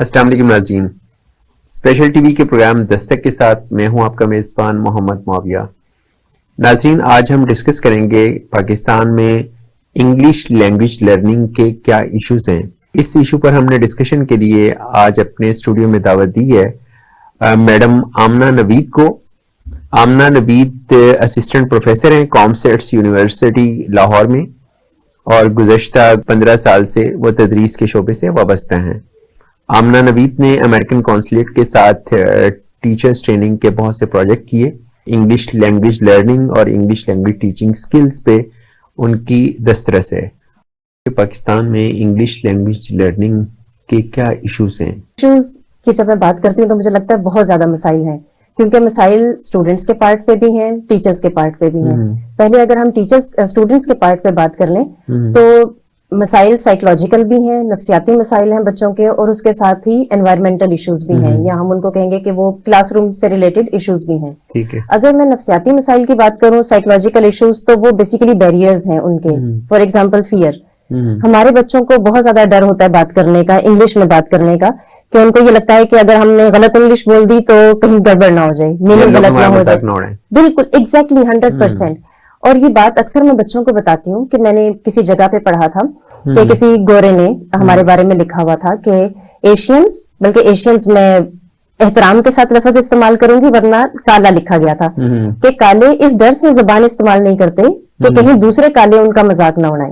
अस्सलाम वालेकुम नाज़रीन। स्पेशल टीवी के प्रोग्राम दस्तक के साथ मैं हूं आपका मेज़बान मोहम्मद मुआविया। नाज़रीन, आज हम डिस्कस करेंगे पाकिस्तान में इंग्लिश लैंग्वेज लर्निंग के क्या इश्यूज हैं। इस इशू पर हमने डिस्कशन के लिए आज अपने स्टूडियो में दावत दी है मैडम आमना नवीद को। आमना नवीद असिस्टेंट प्रोफेसर हैं कॉमसेट्स यूनिवर्सिटी लाहौर में और गुज़श्ता 15 साल से वो तदरीस के शोबे से वाबस्ता हैं। आमना नवीद ने अमेरिकन कौंसलेट के साथ टीचर्स ट्रेनिंग के बहुत से प्रोजेक्ट किए। इंग्लिश लैंग्वेज लर्निंग और इंग्लिश लैंग्वेज टीचिंग स्किल्स पे उनकी दस्तरस है। पाकिस्तान में इंग्लिश लैंग्वेज लर्निंग के क्या इश्यूज हैं? इश्यूज की जब मैं बात करती हूँ तो मुझे लगता है बहुत ज्यादा मसाइल हैं, क्योंकि मसाइल स्टूडेंट्स के पार्ट पे भी हैं, टीचर्स के पार्ट पे भी हैं। पहले अगर हम स्टूडेंट्स के पार्ट पे बात कर लें तो मसाइल साइकोलॉजिकल भी हैं, नफ्सियाती मसाइल हैं बच्चों के, और उसके साथ ही एनवायरमेंटल इश्यूज भी हैं, या हम उनको कहेंगे कि वो क्लासरूम से रिलेटेड इश्यूज भी हैं। ठीक है। अगर मैं नफ्सियाती मसाइल की बात करूं, साइकोलॉजिकल इश्यूज, तो वो बेसिकली बैरियर्स हैं उनके। For example fear. हमारे बच्चों को बहुत ज्यादा डर होता है बात करने का, इंग्लिश में बात करने का, कि उनको ये लगता है कि अगर हमने गलत इंग्लिश बोल दी तो कहीं गड़बड़ ना हो जाए, मीनिंग गलत ना हो जाए। बिल्कुल एग्जैक्टली 100%। और ये बात अक्सर मैं बच्चों को बताती हूँ कि मैंने किसी जगह पे पढ़ा था कि किसी गोरे ने हमारे बारे में लिखा हुआ था कि एशियंस, बल्कि एशियंस में एहतराम के साथ लफ्ज इस्तेमाल करूंगी वरना काला लिखा गया था, कि काले इस डर से जुबान इस्तेमाल नहीं करते कि कहीं दूसरे काले उनका मजाक ना उड़ाएं।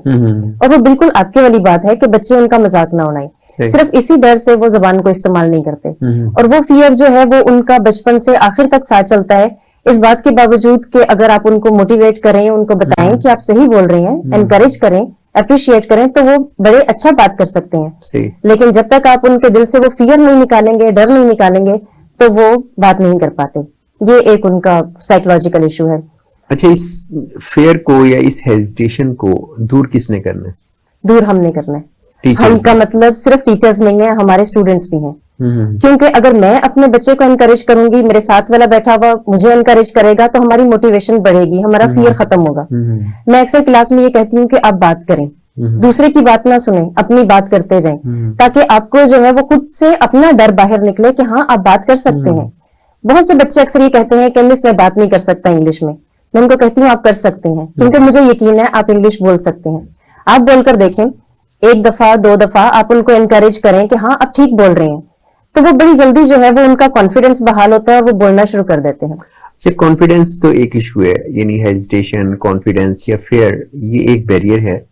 और वो बिल्कुल आपके वाली बात है कि बच्चे उनका मजाक ना उड़ाएं, सिर्फ इसी डर से वो जुबान को इस्तेमाल नहीं करते। और वो फियर जो है वो उनका बचपन से आखिर तक साथ चलता है, इस बात के बावजूद कि अगर आप उनको मोटिवेट करें, उनको बताएं कि आप सही बोल रहे हैं, एनकरेज करें, अप्रिशिएट करें, तो वो बड़े अच्छा बात कर सकते हैं। लेकिन जब तक आप उनके दिल से वो फियर नहीं निकालेंगे, डर नहीं निकालेंगे, तो वो बात नहीं कर पाते। ये एक उनका साइकोलॉजिकल इशू है। अच्छा, इस फेयर को या इस हेजिटेशन को दूर किसने करना है? दूर हमने करना है। हम का मतलब सिर्फ टीचर्स नहीं है, हमारे स्टूडेंट्स भी हैं। क्योंकि अगर मैं अपने बच्चे को एनकरेज करूंगी, मेरे साथ वाला बैठा हुआ मुझे एनकरेज करेगा, तो हमारी मोटिवेशन बढ़ेगी, हमारा फियर खत्म होगा। मैं अक्सर क्लास में ये कहती हूँ कि आप बात करें, दूसरे की बात ना सुने, अपनी बात करते जाएं, ताकि आपको जो है वो खुद से अपना डर बाहर निकले कि हाँ आप बात कर सकते हैं। बहुत से बच्चे अक्सर ये कहते हैं कि मिस मैं बात नहीं कर सकता इंग्लिश में। मैं उनको कहती हूँ आप कर सकते हैं, क्योंकि मुझे यकीन है आप इंग्लिश बोल सकते हैं। आप बोलकर देखें, 1 दफा 2 दफा आप उनको एनकरेज करें कि हाँ आप ठीक बोल रहे हैं, तो वो बड़ी जल्दी जो है वो उनका कॉन्फिडेंस बहाल होता है, वो बोलना शुरू कर देते हैं। अच्छा, कॉन्फिडेंस तो एक इशू है, यानी हेजिटेशन, कॉन्फिडेंस या फियर, ये एक बैरियर है।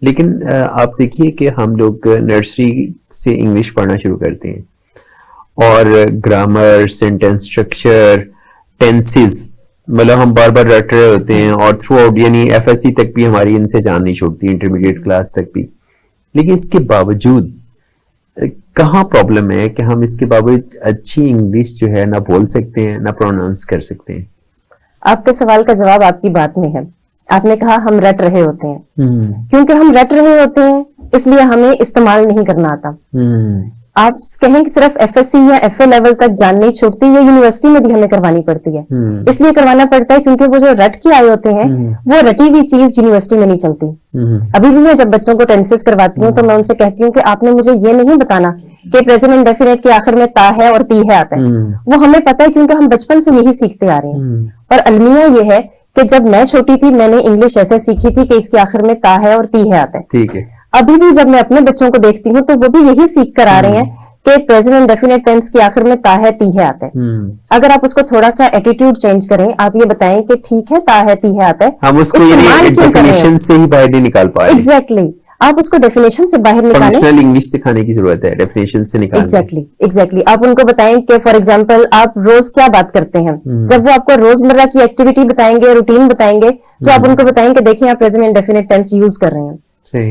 लेकिन आप देखिए कि हम लोग नर्सरी से इंग्लिश पढ़ना शुरू करते हैं और ग्रामर, सेंटेंस स्ट्रक्चर, टेंसेस, मतलब हम बार बार रट रहे होते हैं, और थ्रू आउट यानी एफएससी तक भी हमारी इनसे जान नहीं छूटती, इंटरमीडिएट क्लास तक भी। लेकिन इसके बावजूद कहाँ प्रॉब्लम है कि हम इसके बावजूद अच्छी इंग्लिश जो है ना बोल सकते हैं, ना प्रोनाउंस कर सकते हैं? आपके सवाल का जवाब आपकी बात में है। आपने कहा हम रट रहे होते हैं। क्योंकि हम रट रहे होते हैं इसलिए हमें इस्तेमाल नहीं करना आता। आप कहें कि सिर्फ एफएससी या एफए लेवल तक जान नहीं छूटती, ये यूनिवर्सिटी में भी हमें करवानी पड़ती है। इसलिए करवाना पड़ता है क्योंकि वो जो रट के आए होते हैं वो रटी हुई चीज यूनिवर्सिटी में नहीं चलती। अभी भी मैं जब बच्चों को टेंसेस करवाती हूँ तो मैं उनसे कहती हूँ कि आपने मुझे ये नहीं बताना कि प्रेजेंट इंडेफिनिट के आखिर में ता है और ती है आता है। वो हमें पता है क्योंकि हम बचपन से यही सीखते आ रहे हैं। और अलमिया ये है कि जब मैं छोटी थी मैंने इंग्लिश ऐसे सीखी थी कि इसके आखिर में ता है और ती है आता है। ठीक है। अभी भी जब मैं अपने बच्चों को देखती हूँ तो वो भी यही सीख कर आ रहे हैं कि प्रेजेंट इंडेफिनिट टेंस के आखिर में ता है ती है आता है। अगर आप उसको थोड़ा सा एटीट्यूड चेंज करें, आप ये बताएं कि ठीक है ता है ती है आता है, हम उसको डेफिनेशन से ही बाहर नहीं निकाल पा रहे। एग्जैक्टली, आप उसको डेफिनेशन से बाहर निकालें। फंक्शनल इंग्लिश सिखाने की जरूरत है, डेफिनेशन से निकालने। एग्जैक्टली। आप उनको बताएं कि फॉर एग्जांपल आप रोज क्या बात करते हैं। जब वो आपको रोजमर्रा की एक्टिविटी बताएंगे, रूटीन बताएंगे, तो आप उनको बताएं कि देखिए आप प्रेजेंट इंडेफिनिट टेंस यूज कर रहे हैं।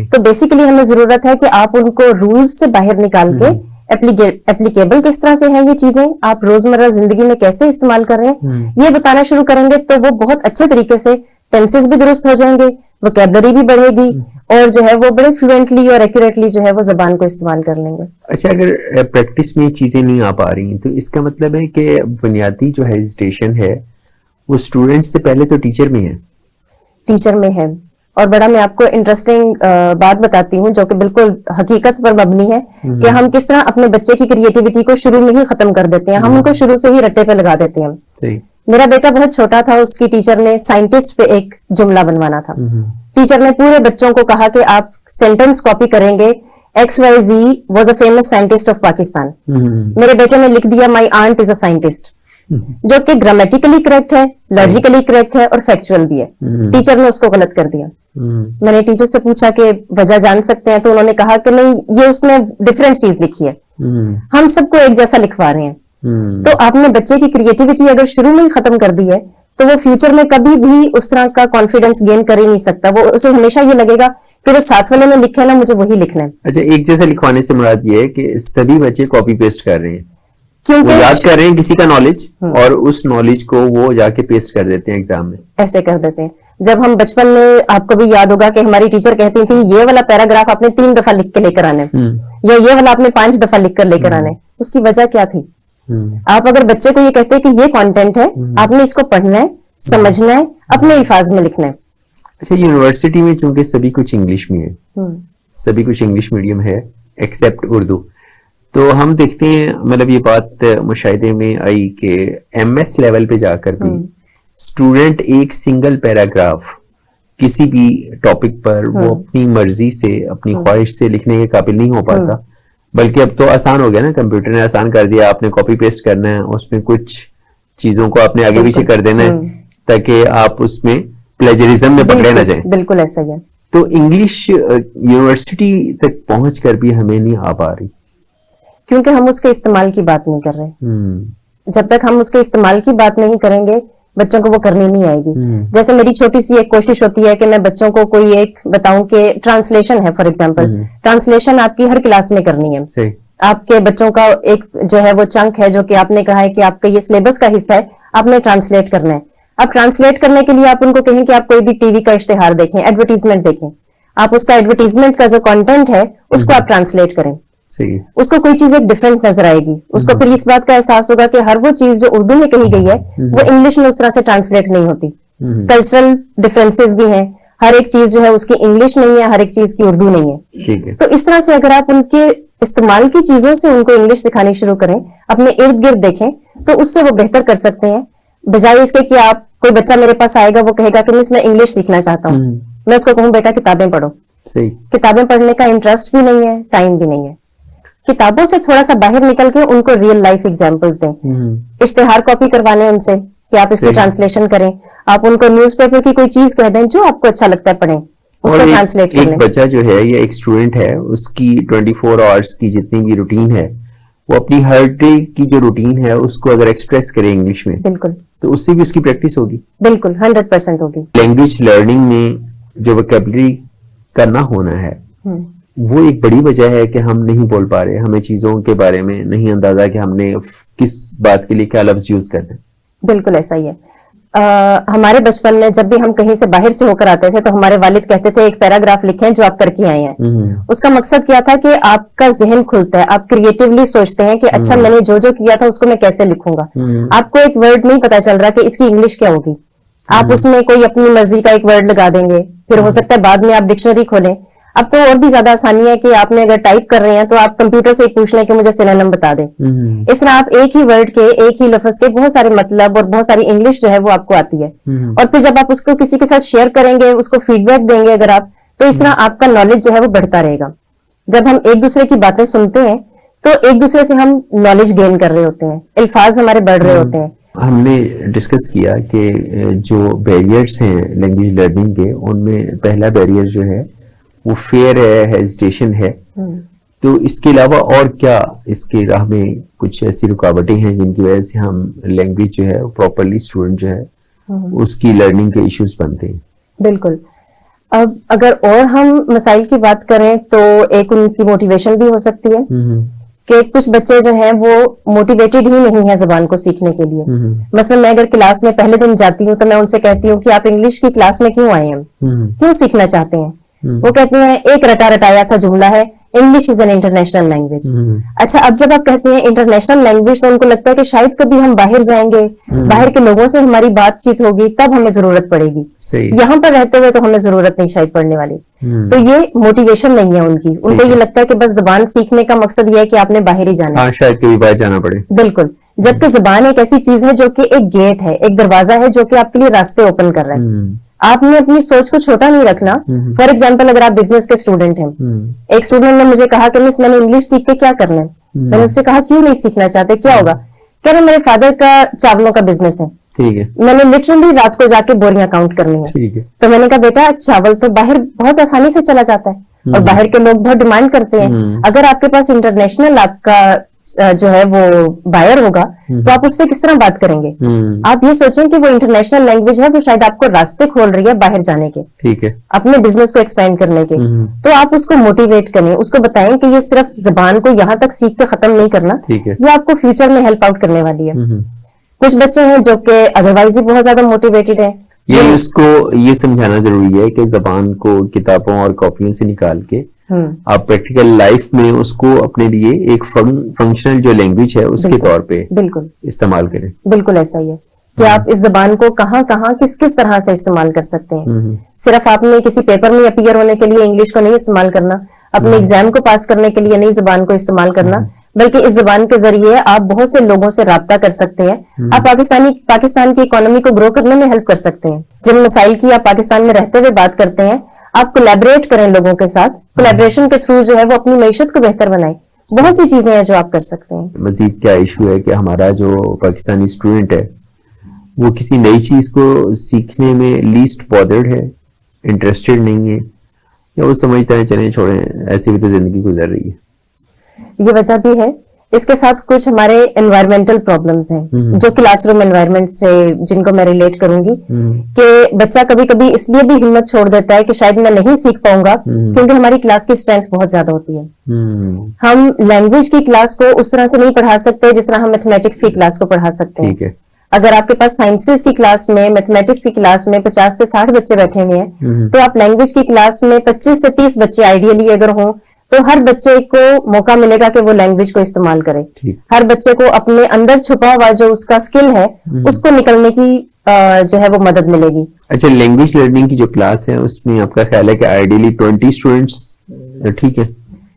तो बेसिकली हमें जरूरत है कि आप उनको रूल्स से बाहर निकाल के एप्लीकेबल किस तरह से है ये चीजें, आप रोजमर्रा जिंदगी में कैसे इस्तेमाल कर रहे हैं, ये बताना शुरू करेंगे तो वो बहुत अच्छे तरीके से टेंसेस भी दुरुस्त हो जाएंगे, वोकैबुलरी भी बढ़ेगी, और जो है वो बड़े फ्लुएंटली और एक्यूरेटली जो है वो जबान को इस्तेमाल कर लेंगे। अच्छा, अगर प्रैक्टिस में चीजें नहीं आ पा रही तो इसका मतलब है कि बुनियादी जो हेजिटेशन है वो स्टूडेंट से पहले तो टीचर में है। टीचर में है, और बड़ा मैं आपको इंटरेस्टिंग बात बताती हूँ जो कि बिल्कुल हकीकत पर मबनी है कि हम किस तरह अपने बच्चे की क्रिएटिविटी को शुरू में ही खत्म कर देते हैं। हम उनको शुरू से ही रट्टे पे लगा देते हैं। सही। मेरा बेटा बहुत छोटा था, उसकी टीचर ने साइंटिस्ट पे एक जुमला बनवाना था। टीचर ने पूरे बच्चों को कहा कि आप सेंटेंस कॉपी करेंगे, XYZ was a famous scientist of Pakistan। मेरे बेटे ने लिख दिया my aunt is a scientist, जो कि ग्रामेटिकली करेक्ट है, लॉजिकली करेक्ट है और फैक्चुअल भी है। टीचर ने उसको गलत कर दिया। मैंने टीचर से पूछा कि वजह जान सकते हैं, तो उन्होंने कहा कि नहीं, ये उसने डिफरेंट चीज लिखी है, हम सबको एक जैसा लिखवा रहे हैं। तो आपने बच्चे की क्रिएटिविटी अगर शुरू में ही खत्म कर दी है तो वो फ्यूचर में कभी भी उस तरह का कॉन्फिडेंस गेन कर ही नहीं सकता। वो उसे हमेशा ये लगेगा कि जो साथ वाले ने लिखा है ना, मुझे वही लिखना है। अच्छा, एक जैसा लिखवाने से मुराद ये है कि सभी बच्चे कॉपी पेस्ट कर रहे हैं, क्योंकि वो याद कर रहे हैं किसी का नॉलेज और उस नॉलेज को वो जाके पेस्ट कर देते हैं एग्जाम में। ऐसे कर देते हैं। जब हम बचपन में, आपको भी याद होगा कि हमारी टीचर कहती थी ये वाला पैराग्राफ आपने 3 दफा लिख के लेकर आने, या ये वाला आपने 5 दफा लिख कर लेकर आने। उसकी वजह क्या थी? आप अगर बच्चे को ये कहते हैं कि ये कंटेंट है, आपने इसको पढ़ना है, समझना है, अपने अल्फाज में लिखना है। अच्छा, यूनिवर्सिटी में चूंकि सभी कुछ इंग्लिश में है, सभी कुछ इंग्लिश मीडियम है एक्सेप्ट उर्दू, तो हम देखते हैं, मतलब ये बात मुशाहिदे में आई कि MS लेवल पे जाकर भी स्टूडेंट एक सिंगल पैराग्राफ किसी भी टॉपिक पर वो अपनी मर्जी से, अपनी ख्वाहिश से लिखने के काबिल नहीं हो पाता। बल्कि अब तो आसान हो गया ना, कंप्यूटर ने आसान कर दिया, आपने कॉपी पेस्ट करना है, उसमें कुछ चीजों को आपने आगे पीछे कर देना है ताकि आप उसमें प्लेजरिज्म में पकड़े ना जाए। बिल्कुल ऐसा ही है। तो इंग्लिश यूनिवर्सिटी तक पहुंच कर भी हमें नहीं आ पा रही, क्योंकि हम उसके इस्तेमाल की बात नहीं कर रहे। जब तक हम उसके इस्तेमाल की बात नहीं करेंगे, बच्चों को वो करनी नहीं आएगी। जैसे मेरी छोटी सी एक कोशिश होती है कि मैं बच्चों को कोई एक बताऊं कि ट्रांसलेशन है, फॉर एग्जांपल ट्रांसलेशन आपकी हर क्लास में करनी है। सही। आपके बच्चों का एक जो है वो चंक है जो कि आपने कहा है कि आपका ये सिलेबस का हिस्सा है, आपने ट्रांसलेट करना है। अब ट्रांसलेट करने के लिए आप उनको कहें कि आप कोई भी टीवी का इश्तेहार देखें, एडवर्टीजमेंट देखें, आप उसका एडवर्टीजमेंट का जो कंटेंट है उसको आप ट्रांसलेट करें। सही। उसको कोई चीज एक डिफरेंट नजर आएगी, उसको फिर इस बात का एहसास होगा कि हर वो चीज जो उर्दू में कही गई है वो इंग्लिश में उस तरह से ट्रांसलेट नहीं होती। कल्चरल डिफरेंसेस भी हैं, हर एक चीज जो है उसकी इंग्लिश नहीं है, हर एक चीज की उर्दू नहीं है। ठीक है। तो इस तरह से अगर आप उनके इस्तेमाल की चीजों से उनको इंग्लिश सिखानी शुरू करें, अपने इर्द गिर्द देखें, तो उससे वो बेहतर कर सकते हैं। बजाय इसके कि आप, कोई बच्चा मेरे पास आएगा, वो कहेगा कि मिस मैं इंग्लिश सीखना चाहता हूँ, मैं उसको कहूँ बेटा किताबें पढ़ो। सही। किताबें पढ़ने का इंटरेस्ट भी नहीं है, टाइम भी नहीं है। किताबों से थोड़ा सा बाहर निकल के उनको रियल लाइफ एग्जांपल्स दें। इश्तेहार कॉपी करवाने उनसे कि आप इसकी ट्रांसलेशन करें। आप उनको न्यूज़पेपर की कोई चीज कह दें जो आपको अच्छा लगता है, पढ़ें, उसको ट्रांसलेट कर लें। एक बच्चा जो है या एक स्टूडेंट है, उसकी 24 आवर्स की जितनी भी रूटीन है, वो अपनी हर डे की जो रूटीन है उसको अगर एक्सप्रेस करे इंग्लिश में, बिल्कुल, तो उससे भी उसकी प्रैक्टिस होगी। बिल्कुल 100% होगी। लैंग्वेज लर्निंग में जो वोकैबुलरी करना होना है, वो एक बड़ी वजह है कि हम नहीं बोल पा रहे, हमें चीजों के बारे में नहीं अंदाजा कि हमने किस बात के लिए क्या लफ्ज यूज करना है। बिल्कुल ऐसा ही है। हमारे बचपन में जब भी हम कहीं से बाहर से होकर आते थे तो हमारे वालिद कहते थे एक पैराग्राफ लिखें जो आप करके आए हैं। उसका मकसद क्या था कि आपका जहन खुलता है, आप क्रिएटिवली सोचते हैं कि अच्छा मैंने जो जो किया था उसको मैं कैसे लिखूंगा। आपको एक वर्ड नहीं पता चल रहा कि इसकी इंग्लिश क्या होगी, आप उसमें कोई अपनी मर्जी का एक वर्ड लगा देंगे, फिर हो सकता है बाद में आप डिक्शनरी खोलें। अब तो और भी ज्यादा आसानी है कि आपने अगर टाइप कर रहे हैं तो आप कंप्यूटर से पूछ लें कि मुझे सिनोनिम बता दें। इस तरह आप एक ही वर्ड के, एक ही लफ्ज के बहुत सारे मतलब और बहुत सारी इंग्लिश जो है वो आपको आती है। और फिर जब आप उसको किसी के साथ शेयर करेंगे, उसको फीडबैक देंगे अगर आप, तो इस तरह आपका नॉलेज जो है वो बढ़ता रहेगा। जब हम एक दूसरे की बातें सुनते हैं तो एक दूसरे से हम नॉलेज गेन कर रहे होते हैं, अल्फाज हमारे बढ़ रहे होते हैं। हमने डिस्कस किया कि जो बैरियर्स हैं लैंग्वेज लर्निंग के, उनमें पहला बैरियर जो है वो फेयर है, हेजिटेशन है। तो इसके अलावा और क्या इसके राह में कुछ ऐसी रुकावटें हैं जिनकी वजह से हम लैंग्वेज जो है प्रॉपरली स्टूडेंट जो है उसकी लर्निंग के इश्यूज बनते हैं? बिल्कुल। अब अगर और हम मसाइल की बात करें तो एक उनकी मोटिवेशन भी हो सकती है कि कुछ बच्चे जो हैं वो मोटिवेटेड ही नहीं है जबान को सीखने के लिए। मसलन मैं अगर क्लास में पहले दिन जाती हूँ तो मैं उनसे कहती हूँ कि आप इंग्लिश की क्लास में क्यों आए हैं, क्यों सीखना चाहते हैं? वो कहते हैं एक रटा रटाया सा जुमला है, English is an international language. अच्छा, अब जब आप कहते हैं इंटरनेशनल लैंग्वेज तो उनको लगता है कि शायद कभी हम बाहर जाएंगे, बाहर के लोगों से हमारी बातचीत होगी, तब हमें जरूरत पड़ेगी। यहाँ पर रहते हुए तो हमें जरूरत नहीं शायद पड़ने वाली। तो ये मोटिवेशन नहीं है उनकी। उनको ये लगता है कि बस जबान सीखने का मकसद ये है कि आपने बाहर ही जाना है, शायद कभी बाहर जाना पड़े। बिल्कुल। जबकि जबान एक ऐसी चीज है जो कि एक गेट है, एक दरवाजा है जो कि आपके लिए रास्ते ओपन कर रहा है। आपने अपनी सोच को छोटा नहीं रखना। फॉर एग्जाम्पल, अगर आप बिजनेस के स्टूडेंट हैं, एक स्टूडेंट ने मुझे कहा कि मिस मैंने इंग्लिश सीख के क्या करना है। मैंने उससे कहा क्यों नहीं सीखना चाहते, क्या होगा? कह रहे मेरे फादर का चावलों का बिजनेस है, ठीक है, मैंने लिटरली रात को जाके बोरियां काउंट करनी है। ठीक है। तो मैंने कहा बेटा चावल तो बाहर बहुत आसानी से चला जाता है और बाहर के लोग बहुत डिमांड करते हैं। अगर आपके पास इंटरनेशनल आपका जो है वो बायर होगा तो आप उससे किस तरह बात करेंगे? आप ये सोचें कि वो इंटरनेशनल लैंग्वेज है, वो शायद आपको रास्ते खोल रही है बाहर जाने के, ठीक है, अपने बिजनेस को एक्सपेंड करने के। तो आप उसको मोटिवेट करें, उसको बताएं कि ये सिर्फ जबान को यहाँ तक सीख के खत्म नहीं करना, ठीक है, ये आपको फ्यूचर में हेल्प आउट करने वाली है। कुछ बच्चे हैं जो कि अदरवाइज ही बहुत ज्यादा मोटिवेटेड है। ये उसको ये समझाना जरूरी है कि जबान को किताबों और कॉपियों से निकाल के आप प्रैक्टिकल लाइफ में उसको अपने लिए एक फंक्शनल जो लैंग्वेज है उसके तौर पे बिल्कुल इस्तेमाल करें। बिल्कुल ऐसा ही है कि आप इस जबान को कहाँ कहाँ किस किस तरह से इस्तेमाल कर सकते हैं। सिर्फ आपने किसी पेपर में अपीयर होने के लिए इंग्लिश को नहीं इस्तेमाल करना, अपने एग्जाम को पास करने के लिए नहीं जबान को इस्तेमाल करना, बल्कि इस जबान के जरिए आप बहुत से लोगों से राब्ता कर सकते हैं। आप पाकिस्तान की इकोनॉमी को ग्रो करने में हेल्प कर सकते हैं। जिन मसाइल की आप पाकिस्तान में रहते हुए बात करते हैं, आप कोलैबोरेट करें लोगों के साथ, कोलैबोरेशन के थ्रू जो है वो अपनी मईशत को बेहतर बनाए। बहुत सी चीजें हैं जो आप कर सकते हैं। मजीद क्या इशू है कि हमारा जो पाकिस्तानी स्टूडेंट है वो किसी नई चीज को सीखने में लीस्ट बॉदर्ड है, इंटरेस्टेड नहीं है, या वो समझता है चलें छोड़ें ऐसी भी तो जिंदगी गुजर रही है। ये वजह भी है। इसके साथ कुछ हमारे एनवायरमेंटल प्रॉब्लम्स हैं जो क्लासरूम एनवायरनमेंट से, जिनको मैं रिलेट करूंगी कि बच्चा कभी कभी इसलिए भी हिम्मत छोड़ देता है कि शायद मैं नहीं सीख पाऊंगा क्योंकि हमारी क्लास की स्ट्रेंथ बहुत ज्यादा होती है। हम लैंग्वेज की क्लास को उस तरह से नहीं पढ़ा सकते जिस तरह हम मैथमेटिक्स की क्लास को पढ़ा सकते हैं। अगर आपके पास साइंसेज की क्लास में, मैथमेटिक्स की क्लास में 50 से 60 बच्चे बैठे हुए हैं, तो आप लैंग्वेज की क्लास में 25 से 30 बच्चे आइडियली अगर हों तो हर बच्चे को मौका मिलेगा कि वो लैंग्वेज को इस्तेमाल करे। हर बच्चे को अपने अंदर छुपा हुआ जो उसका स्किल है उसको निकलने की जो है वो मदद मिलेगी। अच्छा, लैंग्वेज लर्निंग की जो क्लास है उसमें आपका ख्याल है कि आइडियली 20 स्टूडेंट्स ठीक है?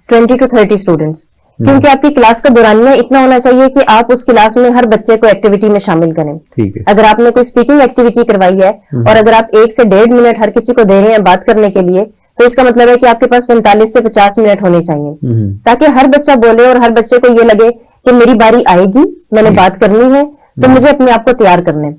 20 to 30 स्टूडेंट्स, क्योंकि आपकी क्लास का दौरानिया इतना होना चाहिए कि आप उस क्लास में हर बच्चे को एक्टिविटी में शामिल करें। ठीक है। अगर आपने कोई स्पीकिंग एक्टिविटी करवाई है और अगर आप 1 से 1.5 मिनट हर किसी को दे रहे हैं बात करने के लिए, तो इसका मतलब है कि आपके पास 45 से 50 मिनट होने चाहिए ताकि हर बच्चा बोले और हर बच्चे को ये लगे कि मेरी बारी आएगी, मैंने बात करनी है, तो मुझे अपने आप को तैयार करना है।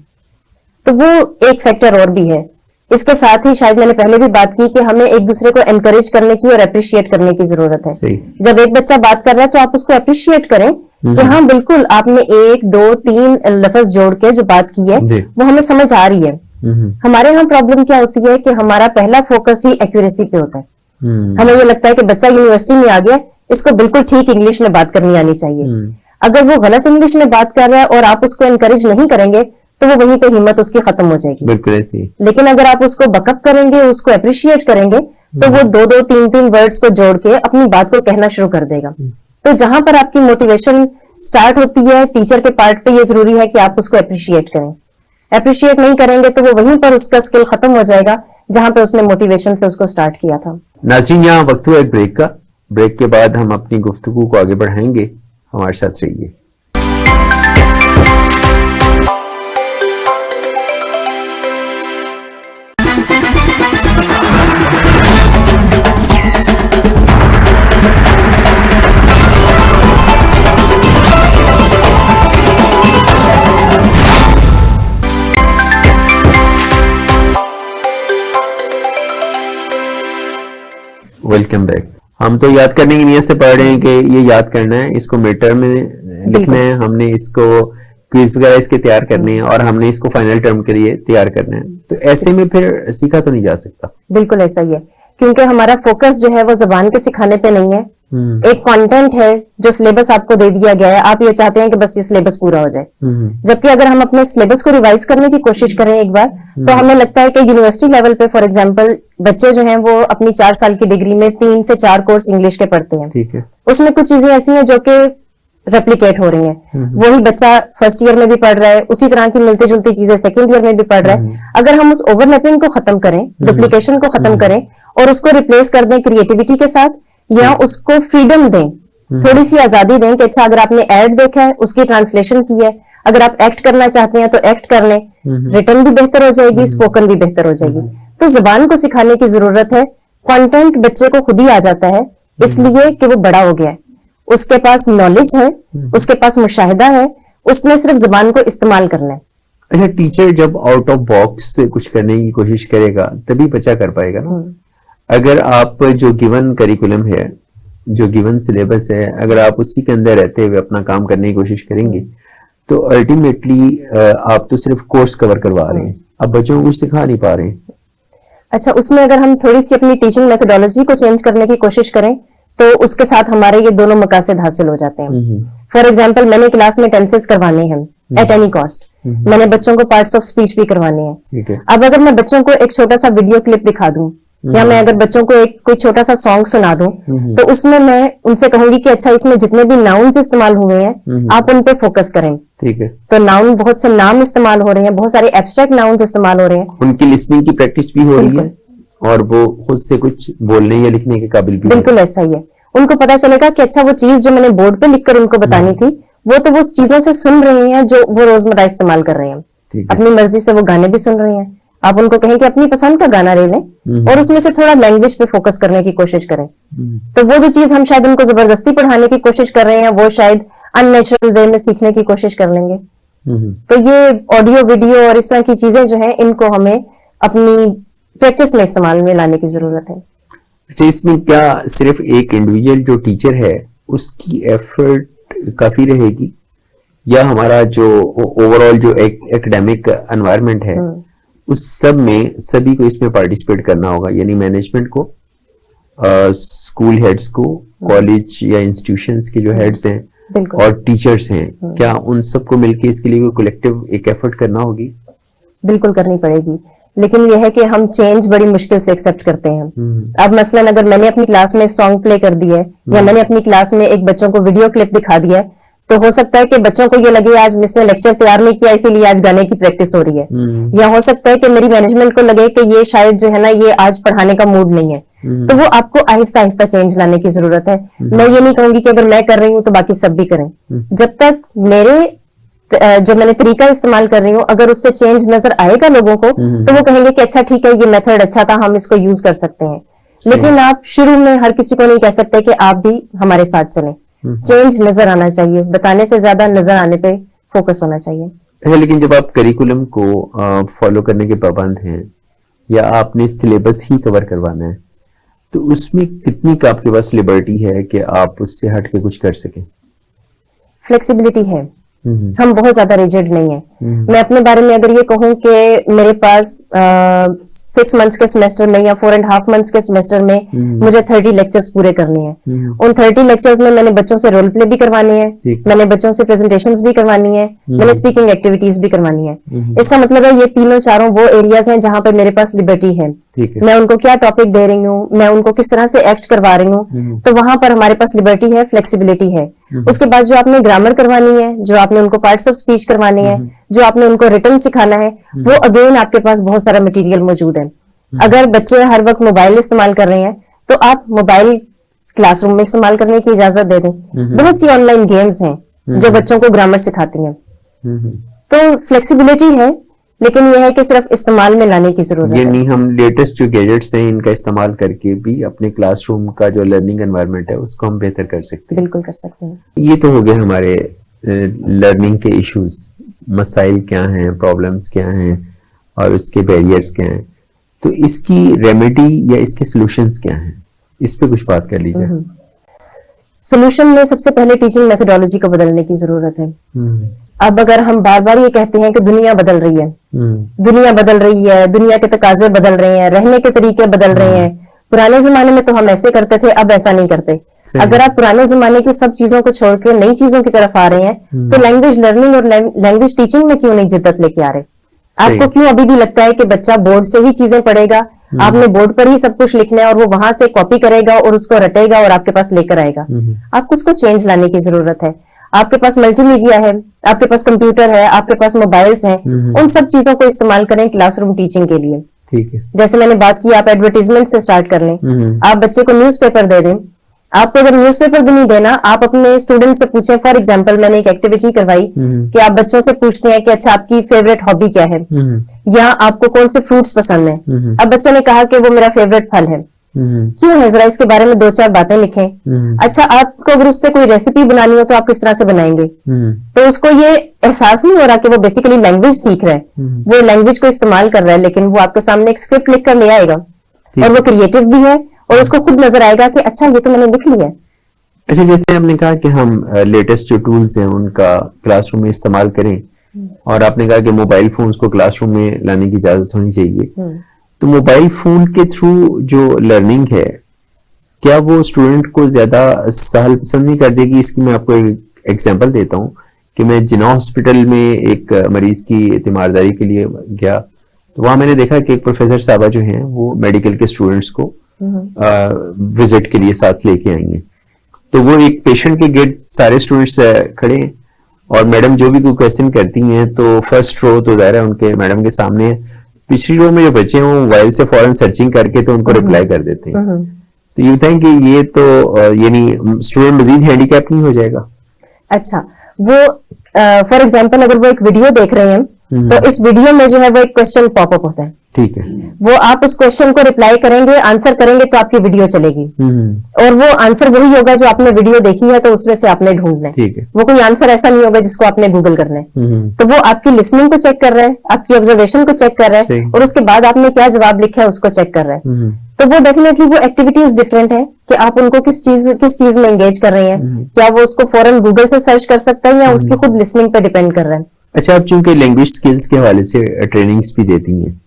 तो वो एक फैक्टर और भी है। इसके साथ ही शायद मैंने पहले भी बात की कि हमें एक दूसरे को एनकरेज करने की और अप्रिशिएट करने की जरूरत है। जब एक बच्चा बात कर रहा है तो आप उसको अप्रिशिएट करें कि हाँ बिल्कुल आपने 1, 2, 3 लफ्ज जोड़ के जो बात की है वो हमें समझ आ रही है। हमारे यहाँ प्रॉब्लम क्या होती है कि हमारा पहला फोकस ही एक्यूरेसी पे होता है। हमें ये लगता है कि बच्चा यूनिवर्सिटी में आ गया, इसको बिल्कुल ठीक इंग्लिश में बात करनी आनी चाहिए। अगर वो गलत इंग्लिश में बात कर रहा है और आप उसको एनकरेज नहीं करेंगे तो वो वहीं पे हिम्मत उसकी खत्म हो जाएगी। बिल्कुल ऐसी। लेकिन अगर आप उसको बकअप करेंगे, उसको अप्रिशिएट करेंगे, तो वो 2-2, 3-3 वर्ड्स को जोड़ के अपनी बात को कहना शुरू कर देगा। तो जहां पर आपकी मोटिवेशन स्टार्ट होती है, टीचर के पार्ट पे ये जरूरी है कि आप उसको अप्रिशिएट करें। अप्रिशिएट नहीं करेंगे तो वो वहीं पर उसका स्किल खत्म हो जाएगा जहां पे उसने मोटिवेशन से उसको स्टार्ट किया था। नाज़रीन, यहाँ वक्त हुआ एक ब्रेक का। ब्रेक के बाद हम अपनी गुफ्तगू को आगे बढ़ाएंगे, हमारे साथ रहिए। Welcome back. हम तो याद करने की नीयत से पढ़ रहे हैं कि ये याद करना है, इसको मिड टर्म में लिखना है, हमने इसको क्विज वगैरह इसके तैयार करने हैं और हमने इसको फाइनल टर्म के लिए तैयार करना है। तो ऐसे में फिर सीखा तो नहीं जा सकता। बिल्कुल ऐसा ही है, क्योंकि हमारा फोकस जो है वो जबान के सिखाने पे नहीं है, एक कंटेंट है जो सिलेबस आपको दे दिया गया है, आप ये चाहते हैं कि बस ये सिलेबस पूरा हो जाए। जबकि अगर हम अपने सिलेबस को रिवाइज करने की कोशिश करें एक बार, तो हमें लगता है कि यूनिवर्सिटी लेवल पे फॉर एग्जांपल बच्चे जो हैं वो अपनी 4 साल की डिग्री में 3 से 4 कोर्स इंग्लिश के पढ़ते हैं। ठीक है। उसमें कुछ चीजें ऐसी हैं जो कि रेप्लिकेट हो रही हैं। वही बच्चा फर्स्ट ईयर में भी पढ़ रहा है, उसी तरह की मिलती जुलती चीजें सेकंड ईयर में भी पढ़ रहा है। अगर हम उस ओवरलैपिंग को खत्म करें, डुप्लीकेशन को खत्म करें और उसको रिप्लेस कर दें क्रिएटिविटी के साथ, या उसको फ्रीडम दें, थोड़ी सी आजादी दें कि अच्छा अगर आपने एड देखा है उसकी ट्रांसलेशन की है, अगर आप एक्ट करना चाहते हैं तो एक्ट कर लें, रिटन भी बेहतर हो जाएगी, स्पोकन भी बेहतर हो जाएगी। तो जुबान को सिखाने की जरूरत है। कंटेंट बच्चे को खुद ही आ जाता है, इसलिए कि वो बड़ा हो गया है, उसके पास नॉलेज है, उसके पास मुशाहिदा है, उसने सिर्फ जुबान को इस्तेमाल करना है। अच्छा, टीचर जब आउट ऑफ बॉक्स कुछ करने की कोशिश करेगा तभी बच्चा कर पाएगा ना। अगर आप जो गिवन करिकुलम है, जो गिवन सिलेबस है, अगर आप उसी के अंदर रहते हुए अपना काम करने की कोशिश करेंगे तो अल्टीमेटली आप तो सिर्फ कोर्स कवर करवा रहे हैं, अब बच्चों को कुछ सिखा नहीं पा रहे हैं। अच्छा, उसमें अगर हम थोड़ी सी अपनी टीचिंग मेथोडोलॉजी को चेंज करने की कोशिश करें तो उसके साथ हमारे ये दोनों मकासद हासिल हो जाते हैं। फॉर एग्जाम्पल, मैंने क्लास में टेंसेस करवाने हैं एट एनी कॉस्ट, मैंने बच्चों को पार्ट्स ऑफ स्पीच भी करवाने हैं। अब अगर मैं बच्चों को एक छोटा सा वीडियो क्लिप दिखा दूं, या मैं अगर बच्चों को एक कोई छोटा सा सॉन्ग सुना दूं, तो उसमें मैं उनसे कहूंगी कि अच्छा इसमें जितने भी नाउन्स इस्तेमाल हुए हैं आप उन पे फोकस करें। ठीक है। तो नाउन, बहुत से नाम इस्तेमाल हो रहे हैं, बहुत सारे एब्स्ट्रैक्ट नाउन्स इस्तेमाल हो रहे हैं, उनकी लिसनिंग की प्रैक्टिस भी हो रही है और वो खुद से कुछ बोलने या लिखने के काबिल भी। बिल्कुल ऐसा ही है। उनको पता चलेगा कि अच्छा वो चीज जो मैंने बोर्ड पे लिखकर उनको बतानी थी वो तो वो चीजों से सुन रही हैं जो वो रोजमर्रा इस्तेमाल कर रहे हैं। अपनी मर्जी से वो गाने भी सुन रही हैं। आप उनको कहें कि अपनी पसंद का गाना ले लें और उसमें से थोड़ा लैंग्वेज पे फोकस करने की कोशिश करें, तो वो जो चीज हम शायद उनको जबरदस्ती पढ़ाने की कोशिश कर रहे हैं वो शायद अननेचुरल वे में सीखने की कोशिश कर लेंगे। तो ये ऑडियो वीडियो और इस तरह की चीजें जो है इनको हमें अपनी प्रैक्टिस में इस्तेमाल में लाने की जरूरत है। अच्छा, इसमें क्या सिर्फ एक इंडिविजुअल जो टीचर है उसकी एफर्ट काफी रहेगी, या हमारा जो ओवरऑल जो एकेडमिक एनवायरनमेंट है उस सब में सभी को इसमें पार्टिसिपेट करना होगा, यानी मैनेजमेंट को, स्कूल हेड्स को, कॉलेज या इंस्टीट्यूशंस के जो हेड्स हैं और टीचर्स हैं, क्या उन सबको मिलकर इसके लिए कोई कलेक्टिव एक एफर्ट करना होगी? बिल्कुल करनी पड़ेगी, लेकिन यह है कि हम चेंज बड़ी मुश्किल से एक्सेप्ट करते हैं। अब मसलन अगर मैंने अपनी क्लास में सॉन्ग प्ले कर दिया है या मैंने अपनी क्लास में एक बच्चों को वीडियो क्लिप दिखा दिया है, तो हो सकता है कि बच्चों को ये लगे आज मिस ने लेक्चर तैयार नहीं किया इसीलिए आज गाने की प्रैक्टिस हो रही है, या हो सकता है कि मेरी मैनेजमेंट को लगे कि ये शायद जो है ना ये आज पढ़ाने का मूड नहीं है। तो वो आपको आहिस्ता आहिस्ता चेंज लाने की जरूरत है। मैं ये नहीं कहूंगी कि अगर मैं कर रही हूँ तो बाकी सब भी करें। जब तक मेरे जो मैंने तरीका इस्तेमाल कर रही हूँ अगर उससे चेंज नजर आएगा लोगों को तो वो कहेंगे कि अच्छा ठीक है ये मेथड अच्छा था, हम इसको यूज कर सकते हैं। लेकिन आप शुरू में हर किसी को नहीं कह सकते कि आप भी हमारे साथ चलें। चेंज नजर आना चाहिए, बताने से ज्यादा नजर आने पे फोकस होना चाहिए। लेकिन जब आप करिकुलम को फॉलो करने के पाबंद हैं या आपने सिलेबस ही कवर करवाना है, तो उसमें कितनी का आपके पास लिबर्टी है कि आप उससे हट के कुछ कर सकें? फ्लेक्सिबिलिटी है, हम बहुत ज्यादा रिजिड नहीं है। मैं अपने बारे में अगर ये कहूं कि मेरे पास 6 मंथ्स के सेमेस्टर में या 4.5 मंथ्स के सेमेस्टर में मुझे 30 लेक्चर्स पूरे करने हैं। उन 30 लेक्चर्स में मैंने बच्चों से रोल प्ले भी करवाने हैं, मैंने बच्चों से प्रेजेंटेशंस भी करवानी है, मैंने स्पीकिंग एक्टिविटीज भी करवानी है। इसका मतलब है ये तीनों चारों वो एरियाज हैं जहां पर मेरे पास लिबर्टी है। मैं उनको क्या टॉपिक दे रही हूँ, मैं उनको किस तरह से एक्ट करवा रही हूँ, तो वहां पर हमारे पास लिबर्टी है, फ्लेक्सिबिलिटी है। उसके बाद जो आपने ग्रामर करवानी है, जो आपने उनको पार्ट्स ऑफ स्पीच करवानी है, जो आपने उनको रिटन सिखाना है, वो अगेन आपके पास बहुत सारा मटेरियल मौजूद है। अगर बच्चे हर वक्त मोबाइल इस्तेमाल कर रहे हैं तो आप मोबाइल क्लासरूम में इस्तेमाल करने की इजाजत दे दें। बहुत सी ऑनलाइन गेम्स हैं जो बच्चों को ग्रामर सिखाती हैं। तो फ्लेक्सिबिलिटी है, लेकिन यह है कि सिर्फ इस्तेमाल में लाने की जरूरत है। यानी हम लेटेस्ट जो गैजेट्स हैं इनका इस्तेमाल करके भी अपने क्लासरूम का जो लर्निंग एनवायरनमेंट है उसको हम बेहतर कर सकते हैं। बिल्कुल कर सकते हैं। ये तो हो गए हमारे लर्निंग के इश्यूज, मसाइल क्या हैं, प्रॉब्लम्स क्या हैं और उसके बैरियर्स क्या हैं। तो इसकी रेमेडी या इसके सॉल्यूशंस क्या हैं, इस पे कुछ बात कर लीजिए। सोल्यूशन में सबसे पहले टीचिंग मेथोडोलॉजी को बदलने की जरूरत है। अब अगर हम बार बार ये कहते हैं कि दुनिया बदल रही है, दुनिया बदल रही है, दुनिया के तकाजे बदल रहे हैं, रहने के तरीके बदल रहे हैं, पुराने जमाने में तो हम ऐसे करते थे, अब ऐसा नहीं करते। अगर आप पुराने जमाने की सब चीजों को छोड़ के नई चीजों की तरफ आ रहे हैं तो लैंग्वेज लर्निंग और लैंग्वेज टीचिंग में क्यों नहीं जिद्दत लेके आ रहे? आपको क्यों अभी भी लगता है कि बच्चा बोर्ड से ही चीजें पढ़ेगा, आपने बोर्ड पर ही सब कुछ लिखना है और वो वहां से कॉपी करेगा और उसको रटेगा और आपके पास लेकर आएगा? आपको उसको चेंज लाने की जरूरत है। आपके पास मल्टीमीडिया है, आपके पास कंप्यूटर है, आपके पास मोबाइल्स हैं, उन सब चीजों को इस्तेमाल करें क्लासरूम टीचिंग के लिए। ठीक है। जैसे मैंने बात की, आप एडवर्टीजमेंट से स्टार्ट कर लें, आप बच्चे को न्यूज़पेपर दे दें। आपको अगर न्यूज़पेपर भी नहीं देना, आप अपने स्टूडेंट से पूछें। फॉर एग्जांपल मैंने एक एक्टिविटी करवाई कि आप बच्चों से पूछते हैं कि अच्छा आपकी फेवरेट हॉबी क्या है, या आपको कौन से फ्रूट्स पसंद है। अब बच्चे ने कहा कि वो मेरा फेवरेट फल है। क्यों है, जरा इसके बारे में 2-4 बातें लिखें। अच्छा, आपको अगर उससे कोई रेसिपी बनानी हो तो आप किस तरह से बनाएंगे? तो उसको ये एहसास नहीं हो रहा कि वो बेसिकली लैंग्वेज सीख रहा है, वो लैंग्वेज को इस्तेमाल कर रहा है, लेकिन वो आपके सामने एक स्क्रिप्ट लिख कर ले आएगा और वो क्रिएटिव भी है और उसको खुद नजर आएगा कि अच्छा ये तो मैंने लिख लिया है। अच्छा, जैसे आपने कहा कि हम लेटेस्ट जो टूल्स हैं उनका क्लासरूम में इस्तेमाल करें, और आपने कहा कि मोबाइल फोन्स को क्लासरूम में लाने की इजाजत होनी चाहिए, तो मोबाइल फोन के थ्रू जो लर्निंग है, क्या वो स्टूडेंट को ज्यादा सहल पसंद नहीं कर देगी? इसकी मैं आपको एक एग्जांपल देता हूं कि मैं जिना हॉस्पिटल में एक मरीज की तीमारदारी के लिए गया, तो वहां मैंने देखा कि एक प्रोफेसर साहबा जो हैं वो मेडिकल के स्टूडेंट्स को विजिट के लिए साथ लेके आई हैं। तो वो एक पेशेंट के गिर्द सारे स्टूडेंट्स खड़े हैं और मैडम जो भी कोई क्वेश्चन करती हैं तो फर्स्ट रो तो दायरा उनके मैडम के सामने है, पिछली रो में जो बच्चे हैं वो मोबाइल से फौरन सर्चिंग करके तो उनको रिप्लाई कर देते हैं। तो ये बताएं कि ये तो यानी स्टूडेंट मजीद हैंडीकैप नहीं हो जाएगा? अच्छा, वो फॉर एग्जांपल अगर वो एक वीडियो देख रहे हैं तो इस वीडियो में जो है वो एक क्वेश्चन पॉपअप होता है। ठीक है। वो आप उस क्वेश्चन को रिप्लाई करेंगे, आंसर करेंगे तो आपकी वीडियो चलेगी और वो आंसर वही होगा जो आपने वीडियो देखी है तो उसमें से आपने ढूंढना है। ठीक है। वो कोई आंसर ऐसा नहीं होगा जिसको आपने गूगल करना है। तो वो आपकी लिसनिंग को चेक कर रहा है, आपकी ऑब्जर्वेशन को चेक कर रहा है और उसके बाद आपने क्या जवाब लिखा है उसको चेक कर रहा है। तो वो डेफिनेटली वो एक्टिविटीज डिफरेंट है कि आप उनको किस चीज में एंगेज कर रहे हैं। क्या वो उसको फौरन गूगल से सर्च कर सकता है या उसकी खुद लिसनिंग पे डिपेंड कर रहा है? अच्छा, आप चूंकि लैंग्वेज स्किल्स के हवाले से ट्रेनिंग्स भी देती हैं,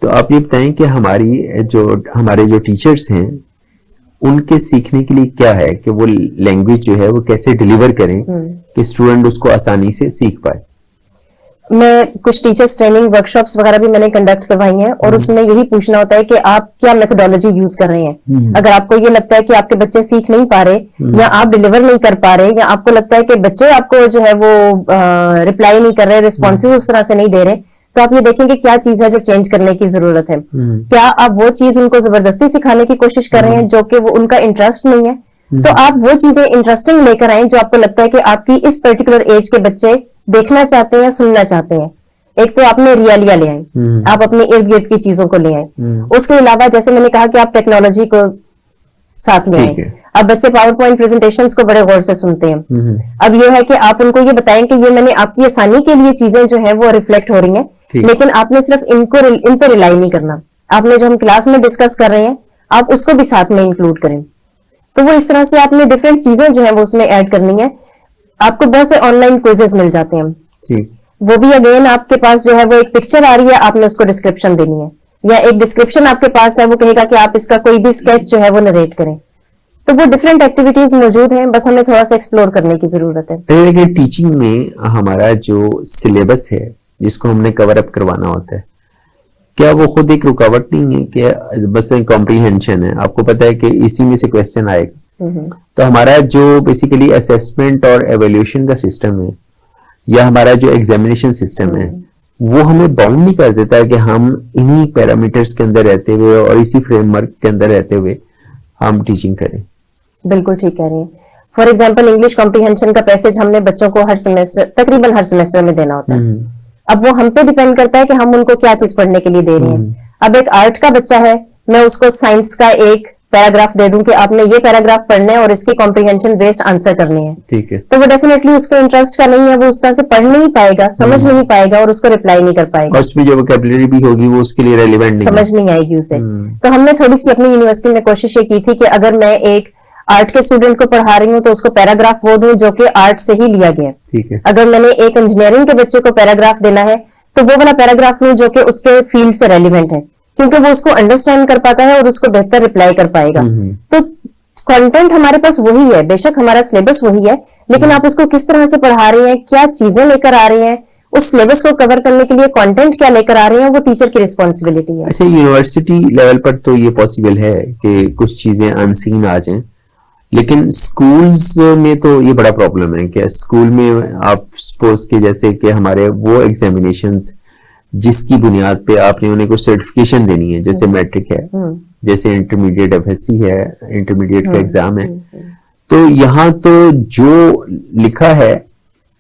तो आप ये बताएं कि हमारे जो टीचर्स हैं उनके सीखने के लिए क्या है कि वो लैंग्वेज जो है वो कैसे डिलीवर करें कि स्टूडेंट उसको आसानी से सीख पाए? मैं कुछ टीचर्स ट्रेनिंग वर्कशॉप्स वगैरह भी मैंने कंडक्ट करवाई हैं और उसमें यही पूछना होता है कि आप क्या मेथोडोलॉजी यूज कर रहे हैं। अगर आपको ये लगता है कि आपके बच्चे सीख नहीं पा रहे या आप डिलीवर नहीं कर पा रहे या आपको लगता है कि बच्चे आपको जो है वो रिप्लाई नहीं कर रहे, रिस्पॉन्सेज उस तरह से नहीं दे रहे, तो आप ये देखेंगे क्या चीज है जो चेंज करने की जरूरत है। क्या आप वो चीज उनको जबरदस्ती सिखाने की कोशिश कर रहे हैं जो कि वो उनका इंटरेस्ट नहीं है? तो आप वो चीजें इंटरेस्टिंग लेकर आए जो आपको लगता है कि आपकी इस पर्टिकुलर एज के बच्चे देखना चाहते हैं, सुनना चाहते हैं। एक तो आपने रियलिया ले आए, आप अपने इर्द गिर्द की चीजों को ले आए। उसके अलावा जैसे मैंने कहा कि आप टेक्नोलॉजी को साथ ले आए। अब बच्चे पावर पॉइंट प्रेजेंटेशंस को बड़े गौर से सुनते हैं। अब ये है कि आप उनको ये बताएं कि ये मैंने आपकी आसानी के लिए चीजें जो है वो रिफ्लेक्ट हो रही हैं, लेकिन आपने सिर्फ इन पर रिलाई नहीं करना। आपने जो हम क्लास में डिस्कस कर रहे हैं आप उसको भी साथ में इंक्लूड करें। तो वो इस तरह से आपने डिफरेंट चीजें जो है वो उसमें ऐड करनी है। आपको बहुत से ऑनलाइन क्विजेस मिल जाते हैं, वो भी अगेन आपके पास जो है वो एक पिक्चर आ रही है, आपने उसको डिस्क्रिप्शन देनी है या एक डिस्क्रिप्शन आपके पास है, वो कहेगा कि आप इसका कोई भी स्केच जो है वो नरेट करें। तो वो डिफरेंट एक्टिविटीज मौजूद हैं, बस हमें थोड़ा सा एक्सप्लोर करने की जरूरत है। लेकिन टीचिंग में हमारा जो सिलेबस है जिसको हमने कवर अप करवाना होता है, क्या वो खुद एक रुकावट नहीं है कि बस कॉम्प्रीहेंशन है? आपको पता है कि इसी में से क्वेश्चन आएगा, तो हमारा जो बेसिकली असेसमेंट और एवेल्यूशन का सिस्टम है या हमारा जो एग्जामिनेशन सिस्टम है वो हमें बाउंड नहीं कर देता है कि हम इन्हीं पैरामीटर्स के अंदर रहते हुए और इसी फ्रेमवर्क के अंदर रहते हुए हम टीचिंग करें? बिल्कुल ठीक कह रही हैं। फॉर एग्जांपल इंग्लिश कॉम्प्रीहेंशन का पैसेज हमने बच्चों को हर सेमेस्टर, तकरीबन हर सेमेस्टर में देना होता है। अब वो हम पे डिपेंड करता है कि हम उनको क्या चीज पढ़ने के लिए दे रहे हैं। अब एक आर्ट का बच्चा है, मैं उसको साइंस का एक पैराग्राफ दे दूं कि आपने ये पैराग्राफ पढ़ना है और इसकी कॉम्प्रीहेंशन बेस्ड आंसर करने हैं, ठीक है, तो वो डेफिनेटली उसको इंटरेस्ट का नहीं है, वो उस तरह से पढ़ नहीं पाएगा, समझ नहीं पाएगा और उसको रिप्लाई नहीं कर पाएगा। उसमें जो वोकैबुलरी भी होगी वो उसके लिए रेलेवेंट नहीं, समझ नहीं आएगी उसे। तो हमने थोड़ी सी अपनी यूनिवर्सिटी में कोशिश ये की थी कि अगर मैं एक आर्ट के स्टूडेंट को पढ़ा रही हूँ तो उसको पैराग्राफ वो दूं जो कि आर्ट से ही लिया गया, ठीक है। अगर मैंने एक इंजीनियरिंग के बच्चे को पैराग्राफ देना है तो वो वाला पैराग्राफ लूं जो कि उसके फील्ड से रेलिवेंट है, क्योंकि वो उसको अंडरस्टैंड कर पाता है और उसको बेहतर रिप्लाई कर पाएगा। तो कंटेंट हमारे पास वही है, बेशक हमारा सिलेबस वही है, लेकिन आप उसको किस तरह से पढ़ा रहे हैं, क्या चीजें लेकर आ रहे हैं, उस सिलेबस को कवर करने के लिए कंटेंट क्या लेकर आ रहे हैं, वो टीचर की रिस्पॉन्सिबिलिटी है। अच्छा, यूनिवर्सिटी लेवल पर तो ये पॉसिबल है कि कुछ चीजें अनसीन आ जाएं, लेकिन स्कूल्स में तो ये बड़ा प्रॉब्लम है कि स्कूल में आप सपोज के जैसे कि हमारे वो एग्जामिनेशंस जिसकी बुनियाद पे आपने उन्हें को सर्टिफिकेशन देनी है, जैसे मैट्रिक है, जैसे इंटरमीडिएट एफएससी है, इंटरमीडिएट का एग्जाम है, तो यहाँ तो जो लिखा है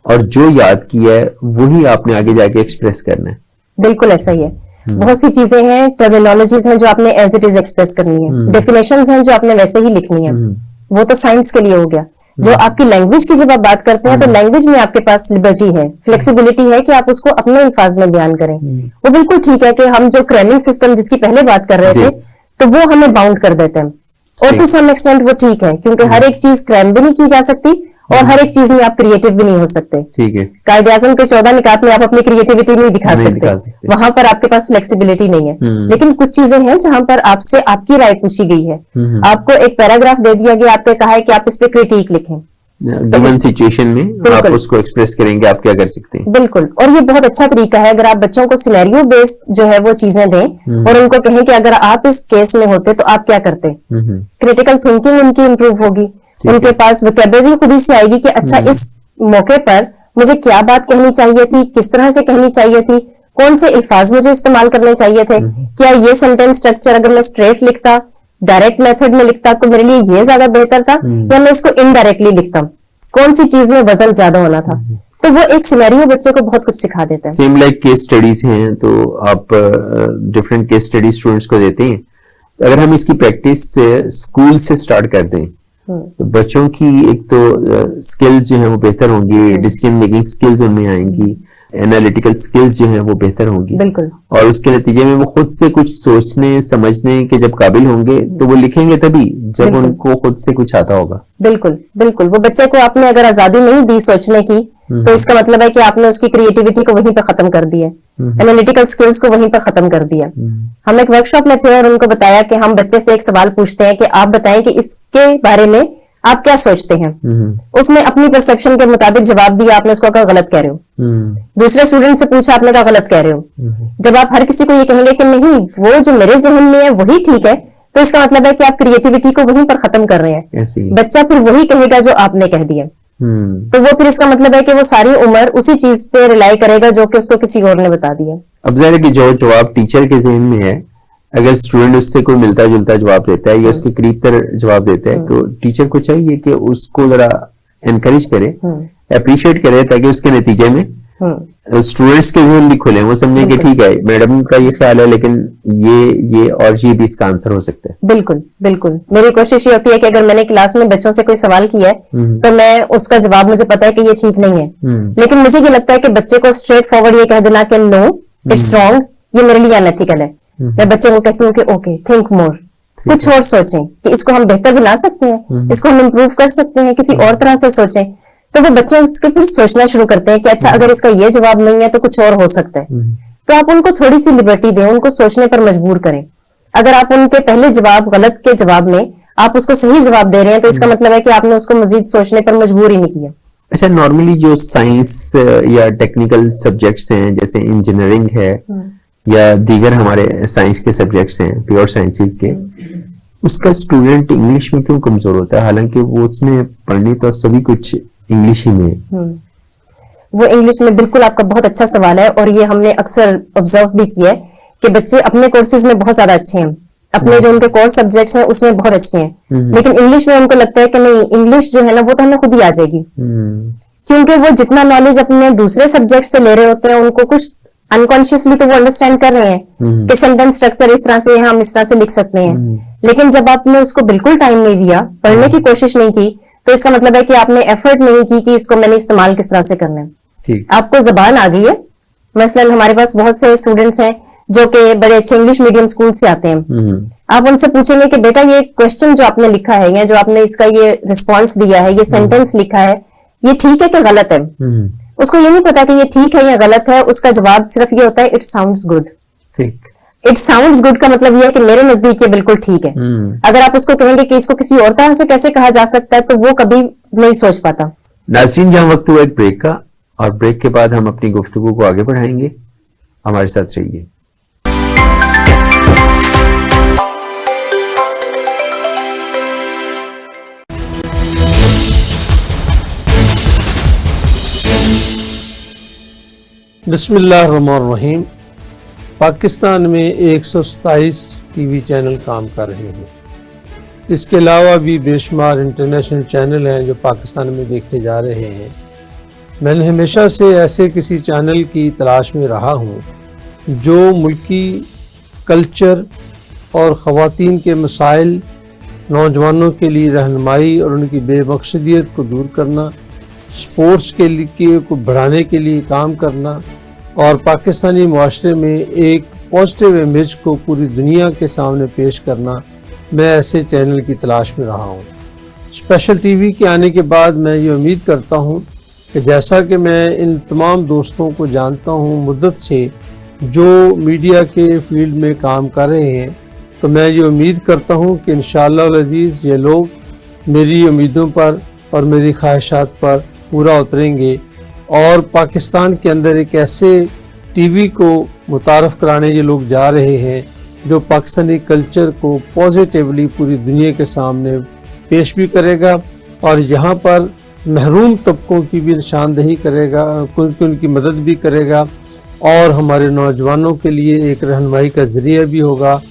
और जो याद किया है वही आपने आगे जाके एक्सप्रेस करना है। बिल्कुल ऐसा ही है। बहुत सी चीजें हैं, टर्मिनोलॉजीज हैं जो आपने एज इट इज एक्सप्रेस करनी है, डेफिनेशंस हैं जो आपने वैसे ही लिखनी है, वो तो साइंस के लिए हो गया। जो आपकी लैंग्वेज की जब आप बात करते हैं तो लैंग्वेज में आपके पास लिबर्टी है, फ्लेक्सिबिलिटी है कि आप उसको अपने अल्फाज में बयान करें। वो बिल्कुल ठीक है कि हम जो क्रैमिंग सिस्टम जिसकी पहले बात कर रहे थे तो वो हमें बाउंड कर देते हैं, और टू सम एक्सटेंट वो ठीक है, क्योंकि हर एक चीज क्रैम भी नहीं की जा सकती और हर एक चीज में आप क्रिएटिव भी नहीं हो सकते। ठीक है, कायदे आज़म के 14 निकात में आप अपनी क्रिएटिविटी नहीं दिखा सकते, वहां पर आपके पास फ्लेक्सिबिलिटी नहीं है। लेकिन कुछ चीजें हैं जहां पर आपसे आपकी राय पूछी गई है, आपको एक पैराग्राफ दे दिया गया, आपको कहा है कि आप इस पे क्रिटिक लिखें, गिवन सिचुएशन में आप उसको एक्सप्रेस करेंगे, आप क्या कर सकते हैं। बिल्कुल, और ये बहुत अच्छा तरीका है अगर आप बच्चों को सिनेरियो बेस्ड जो है वो चीजें दें और उनको कहें कि अगर आप इस केस में होते तो आप क्या करते। क्रिटिकल थिंकिंग उनकी इंप्रूव होगी, उनके पास वोकैबुलरी खुद ही से आएगी कि अच्छा इस मौके पर मुझे क्या बात कहनी चाहिए थी, किस तरह से कहनी चाहिए थी, कौन से अल्फाज मुझे इस्तेमाल करने चाहिए थे, क्या ये सेंटेंस स्ट्रक्चर अगर मैं स्ट्रेट लिखता, डायरेक्ट मेथड में लिखता तो मेरे लिए ये ज्यादा बेहतर था, या मैं इसको इनडायरेक्टली लिखता, कौन सी चीज में वजन ज्यादा होना था। तो वो एक सिनेरियो बच्चे को बहुत कुछ सिखा देता है। सेम लाइक केस स्टडीज हैं, तो आप डिफरेंट केस स्टडी स्टूडेंट्स को देते हैं। तो अगर हम इसकी प्रैक्टिस स्कूल से स्टार्ट कर दें तो बच्चों की एक तो स्किल्स जो है वो बेहतर होंगी, डिसीजन मेकिंग स्किल्स उनमें आएंगी, एनालिटिकल स्किल्स जो है वो बेहतर होंगी, बिल्कुल, और उसके नतीजे में वो खुद से कुछ सोचने समझने के जब काबिल होंगे तो वो लिखेंगे तभी जब उनको खुद से कुछ आता होगा। बिल्कुल बिल्कुल, वो बच्चे को आपने अगर आजादी नहीं दी सोचने की तो इसका मतलब है कि आपने उसकी क्रिएटिविटी को वहीं पर खत्म कर दिया, एनालिटिकल स्किल्स को वहीं पर खत्म कर दिया। हम एक वर्कशॉप में थे और उनको बताया कि हम बच्चे से एक सवाल पूछते हैं कि आप बताएं कि इसके बारे में आप क्या सोचते हैं। उसने अपनी परसेप्शन के मुताबिक जवाब दिया, आपने उसको कहा गलत कह रहे हो। दूसरे स्टूडेंट से पूछा, आपने कहा गलत कह रहे हो। जब आप हर किसी को ये कहेंगे कि नहीं वो जो मेरे जहन में है वही ठीक है, तो इसका मतलब है कि आप क्रिएटिविटी को वहीं पर खत्म कर रहे हैं। बच्चा फिर वही कहेगा जो आपने कह दिया, तो वो फिर इसका मतलब है कि वो सारी उम्र उसी चीज पे रिलाई करेगा जो कि उसको किसी और ने बता दिया। अब ज़ाहिर है कि जो जवाब टीचर के जहन में है, अगर स्टूडेंट उससे कोई मिलता जुलता जवाब देता है या उसके करीब तर जवाब देता है तो टीचर को चाहिए कि उसको जरा एनकरेज करे, अप्रिशिएट करे, ताकि उसके नतीजे में स्टूडेंट्स के जहन भी खुले, वो समझे कि ठीक है मैडम का ये ख्याल है लेकिन ये और ये भी इसका आंसर हो सकता है। बिल्कुल बिल्कुल, मेरी कोशिश ये होती है कि अगर मैंने क्लास में बच्चों से कोई सवाल किया है तो मैं उसका जवाब मुझे पता है कि ये ठीक नहीं है, लेकिन मुझे ये लगता है कि बच्चे को स्ट्रेट फॉरवर्ड ये कह देना कि नो इट्स रॉन्ग, ये मेरे लिए अनएथिकल है। मैं बच्चे को कहती हूँ कि ओके थिंक मोर, कुछ और सोचें कि इसको हम बेहतर बना सकते हैं, इसको हम इम्प्रूव कर सकते हैं, किसी और तरह से सोचें। तो वो बच्चे उसके फिर सोचना शुरू करते हैं कि अच्छा अगर इसका ये जवाब नहीं है तो कुछ और हो सकता है। तो आप उनको थोड़ी सी लिबर्टी दें, उनको सोचने पर मजबूर करें। अगर आप उनके पहले जवाब गलत के जवाब में आप उसको सही जवाब दे रहे हैं तो इसका मतलब है कि आपने उसको मजीद सोचने पर मजबूर ही नहीं किया। अच्छा, नॉर्मली जो साइंस या टेक्निकल सब्जेक्ट्स हैं जैसे इंजीनियरिंग है या दीगर हमारे साइंस के सब्जेक्ट्स हैं, प्योर साइंसेज के, उसका स्टूडेंट इंग्लिश में क्यों कमजोर होता है, हालांकि वो उसमें पढ़ने तो सभी कुछ इंग्लिश ही में। वो इंग्लिश में, बिल्कुल आपका बहुत अच्छा सवाल है और ये हमने अक्सर ऑब्जर्व भी किया है कि बच्चे अपने कोर्सेज में बहुत ज्यादा अच्छे हैं, अपने जो उनके कोर्स सब्जेक्ट्स हैं उसमें बहुत अच्छे हैं, लेकिन इंग्लिश में उनको लगता है कि नहीं इंग्लिश जो है ना वो तो हमें खुद ही आ जाएगी, क्योंकि वो जितना नॉलेज अपने दूसरे सब्जेक्ट से ले रहे होते हैं उनको कुछ अनकॉन्शियसली तो वो अंडरस्टैंड कर रहे हैं कि सेंटेंस स्ट्रक्चर इस तरह से हम इस तरह से लिख सकते हैं, लेकिन जब आपने उसको बिल्कुल टाइम नहीं दिया, पढ़ने की कोशिश नहीं की, तो इसका मतलब है कि आपने एफर्ट नहीं की कि इसको मैंने इस्तेमाल किस तरह से करना है। आपको जबान आ गई है, मसलन हमारे पास बहुत से स्टूडेंट्स हैं जो कि बड़े अच्छे इंग्लिश मीडियम स्कूल से आते हैं। आप उनसे पूछेंगे कि बेटा ये क्वेश्चन जो आपने लिखा है या जो आपने इसका ये रिस्पॉन्स दिया है, ये सेंटेंस लिखा है, ये ठीक है कि गलत है? उसको ये नहीं पता कि ये ठीक है या गलत है, उसका जवाब सिर्फ ये होता है it sounds good. It sounds good का मतलब यह है कि मेरे नजदीक ये बिल्कुल ठीक है। अगर आप उसको कहेंगे कि इसको किसी और तरह से कैसे कहा जा सकता है तो वो कभी नहीं सोच पाता। नाज़रीन, जहां वक्त हुआ एक ब्रेक का, और ब्रेक के बाद हम अपनी गुफ्तगू को आगे बढ़ाएंगे। हमारे साथ रहिए। बिस्मिल्लाहिर्रहमानिर्रहीम। पाकिस्तान में 127 टीवी चैनल काम कर रहे हैं। इसके अलावा भी बेशुमार इंटरनेशनल चैनल हैं जो पाकिस्तान में देखे जा रहे हैं। मैंने हमेशा से ऐसे किसी चैनल की तलाश में रहा हूँ जो मुल्की कल्चर और ख़वातीन के मसाइल, नौजवानों के लिए रहनुमाई और उनकी बेमकसदियत को दूर करना, स्पोर्ट्स के लिए को बढ़ाने के लिए काम करना और पाकिस्तानी मुआशरे में एक पॉजिटिव इमेज को पूरी दुनिया के सामने पेश करना, मैं ऐसे चैनल की तलाश में रहा हूँ। स्पेशल टीवी के आने के बाद मैं ये उम्मीद करता हूँ कि जैसा कि मैं इन तमाम दोस्तों को जानता हूँ मुद्दत से जो मीडिया के फील्ड में काम कर रहे हैं, तो मैं ये उम्मीद करता हूँ कि इंशाअल्लाह अज़ीज़ ये लोग मेरी उम्मीदों पर और मेरी ख्वाहिशात पर पूरा उतरेंगे और पाकिस्तान के अंदर एक ऐसे टीवी को मुतारफ़ कराने ये लोग जा रहे हैं जो पाकिस्तानी कल्चर को पॉजिटिवली पूरी दुनिया के सामने पेश भी करेगा और यहाँ पर महरूम तबकों की भी निशानदेही करेगा, उनकी मदद भी करेगा और हमारे नौजवानों के लिए एक रहनुमाई का ज़रिया भी होगा।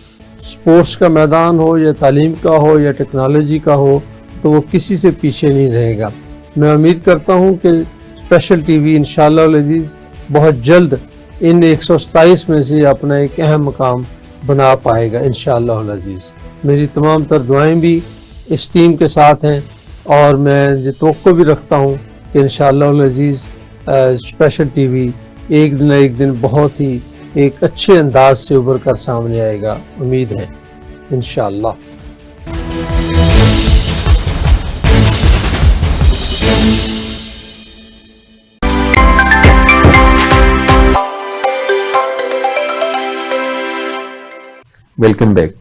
स्पोर्ट्स का मैदान हो या तालीम का हो या टेक्नोलॉजी का हो, तो वो किसी से पीछे नहीं रहेगा। मैं उम्मीद करता हूँ कि स्पेशल टीवी इंशाअल्लाह अज़ीज़ बहुत जल्द इन 127 में से अपना एक अहम मकाम बना पाएगा इंशाअल्लाह अज़ीज़। मेरी तमाम तर दुआएं भी इस टीम के साथ हैं और मैं ये तवक्को भी रखता हूँ कि इंशाअल्लाह अज़ीज़ स्पेशल टीवी एक न एक दिन बहुत ही एक अच्छे अंदाज से उभर कर सामने आएगा, उम्मीद है इंशाअल्लाह। Welcome back.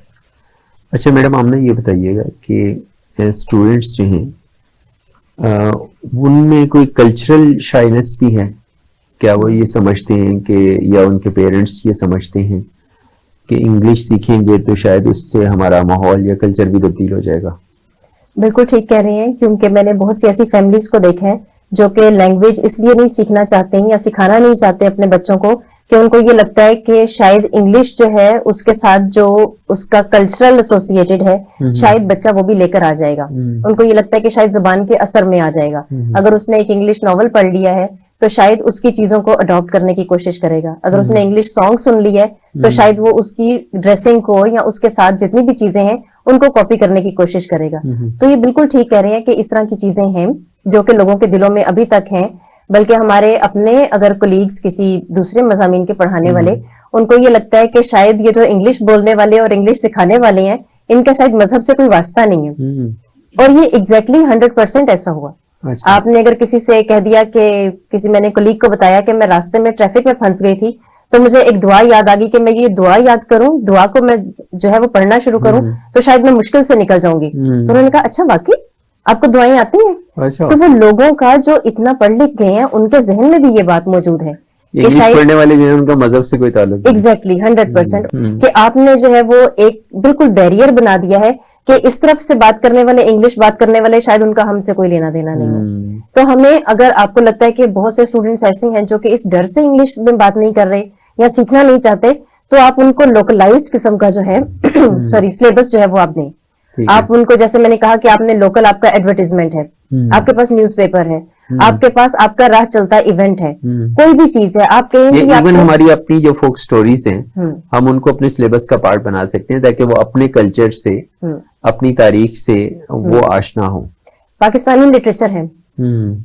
अच्छा मैडम, आपने ये बताइएगा कि स्टूडेंट्स जो हैं उनमें कोई कल्चरल शाइनेस भी है क्या? वो ये समझते हैं कि या उनके पेरेंट्स ये समझते हैं कि इंग्लिश सीखेंगे तो शायद उससे हमारा माहौल या कल्चर भी तब्दील हो जाएगा? बिल्कुल ठीक कह रहे हैं, क्योंकि मैंने बहुत सी ऐसी फैमिलीज को देखा है जो कि लैंग्वेज इसलिए नहीं सीखना चाहते हैं या सिखाना नहीं चाहते अपने बच्चों को कि उनको ये लगता है कि शायद इंग्लिश जो है उसके साथ जो उसका कल्चरल एसोसिएटेड है शायद बच्चा वो भी लेकर आ जाएगा। उनको ये लगता है कि शायद जुबान के असर में आ जाएगा। अगर उसने एक इंग्लिश नॉवल पढ़ लिया है तो शायद उसकी चीजों को अडॉप्ट करने की कोशिश करेगा। अगर उसने इंग्लिश सॉन्ग सुन लिया है तो शायद वो उसकी ड्रेसिंग को या उसके साथ जितनी भी चीजें हैं उनको कॉपी करने की कोशिश करेगा। तो ये बिल्कुल ठीक कह रहे हैं कि इस तरह की चीजें हैं जो कि लोगों के दिलों में अभी तक हैं। बल्कि हमारे अपने अगर कोलीग्स किसी दूसरे मज़ामीन के पढ़ाने वाले, उनको ये लगता है कि शायद ये जो इंग्लिश बोलने वाले और इंग्लिश सिखाने वाले हैं इनका शायद मजहब से कोई वास्ता नहीं है। और ये एग्जैक्टली 100% ऐसा हुआ। अच्छा। आपने अगर किसी से कह दिया कि किसी मैंने कोलीग को बताया कि मैं रास्ते में ट्रैफिक में फंस गई थी तो मुझे एक दुआ याद आ गई कि मैं ये दुआ याद करूं, दुआ को मैं जो है वो पढ़ना शुरू करूं तो शायद मैं मुश्किल से निकल जाऊंगी। तो उन्होंने कहा अच्छा वाकई आपको दुआएं आती हैं? अच्छा। तो वो लोगों का जो इतना पढ़ लिख गए हैं उनके जहन में भी ये बात मौजूद है कि शायद पढ़ने वाले जो है उनका मजहब से कोई ताल्लुक नहीं। एग्जैक्टली 100% कि आपने जो है वो एक बिल्कुल बैरियर बना दिया है कि इस तरफ से बात करने वाले, इंग्लिश बात करने वाले, शायद उनका हमसे कोई लेना देना नहीं है। तो हमें, अगर आपको लगता है कि बहुत से स्टूडेंट्स ऐसे हैं जो कि इस डर से इंग्लिश में बात नहीं कर रहे या सीखना नहीं चाहते, तो आप उनको लोकलाइज्ड किस्म का जो है सिलेबस जो है वो आप दें। आप उनको, जैसे मैंने कहा कि आपने लोकल, आपका एडवर्टाइजमेंट है, आपके पास न्यूज़पेपर है, आपके पास आपका राह चलता इवेंट है, कोई भी चीज है, आप कहेंगे इवन हमारी अपनी जो फोक स्टोरीज हैं हम उनको अपने सिलेबस का पार्ट बना सकते हैं ताकि वो अपने कल्चर से, अपनी तारीख से वो आशना हो। पाकिस्तानी लिटरेचर है,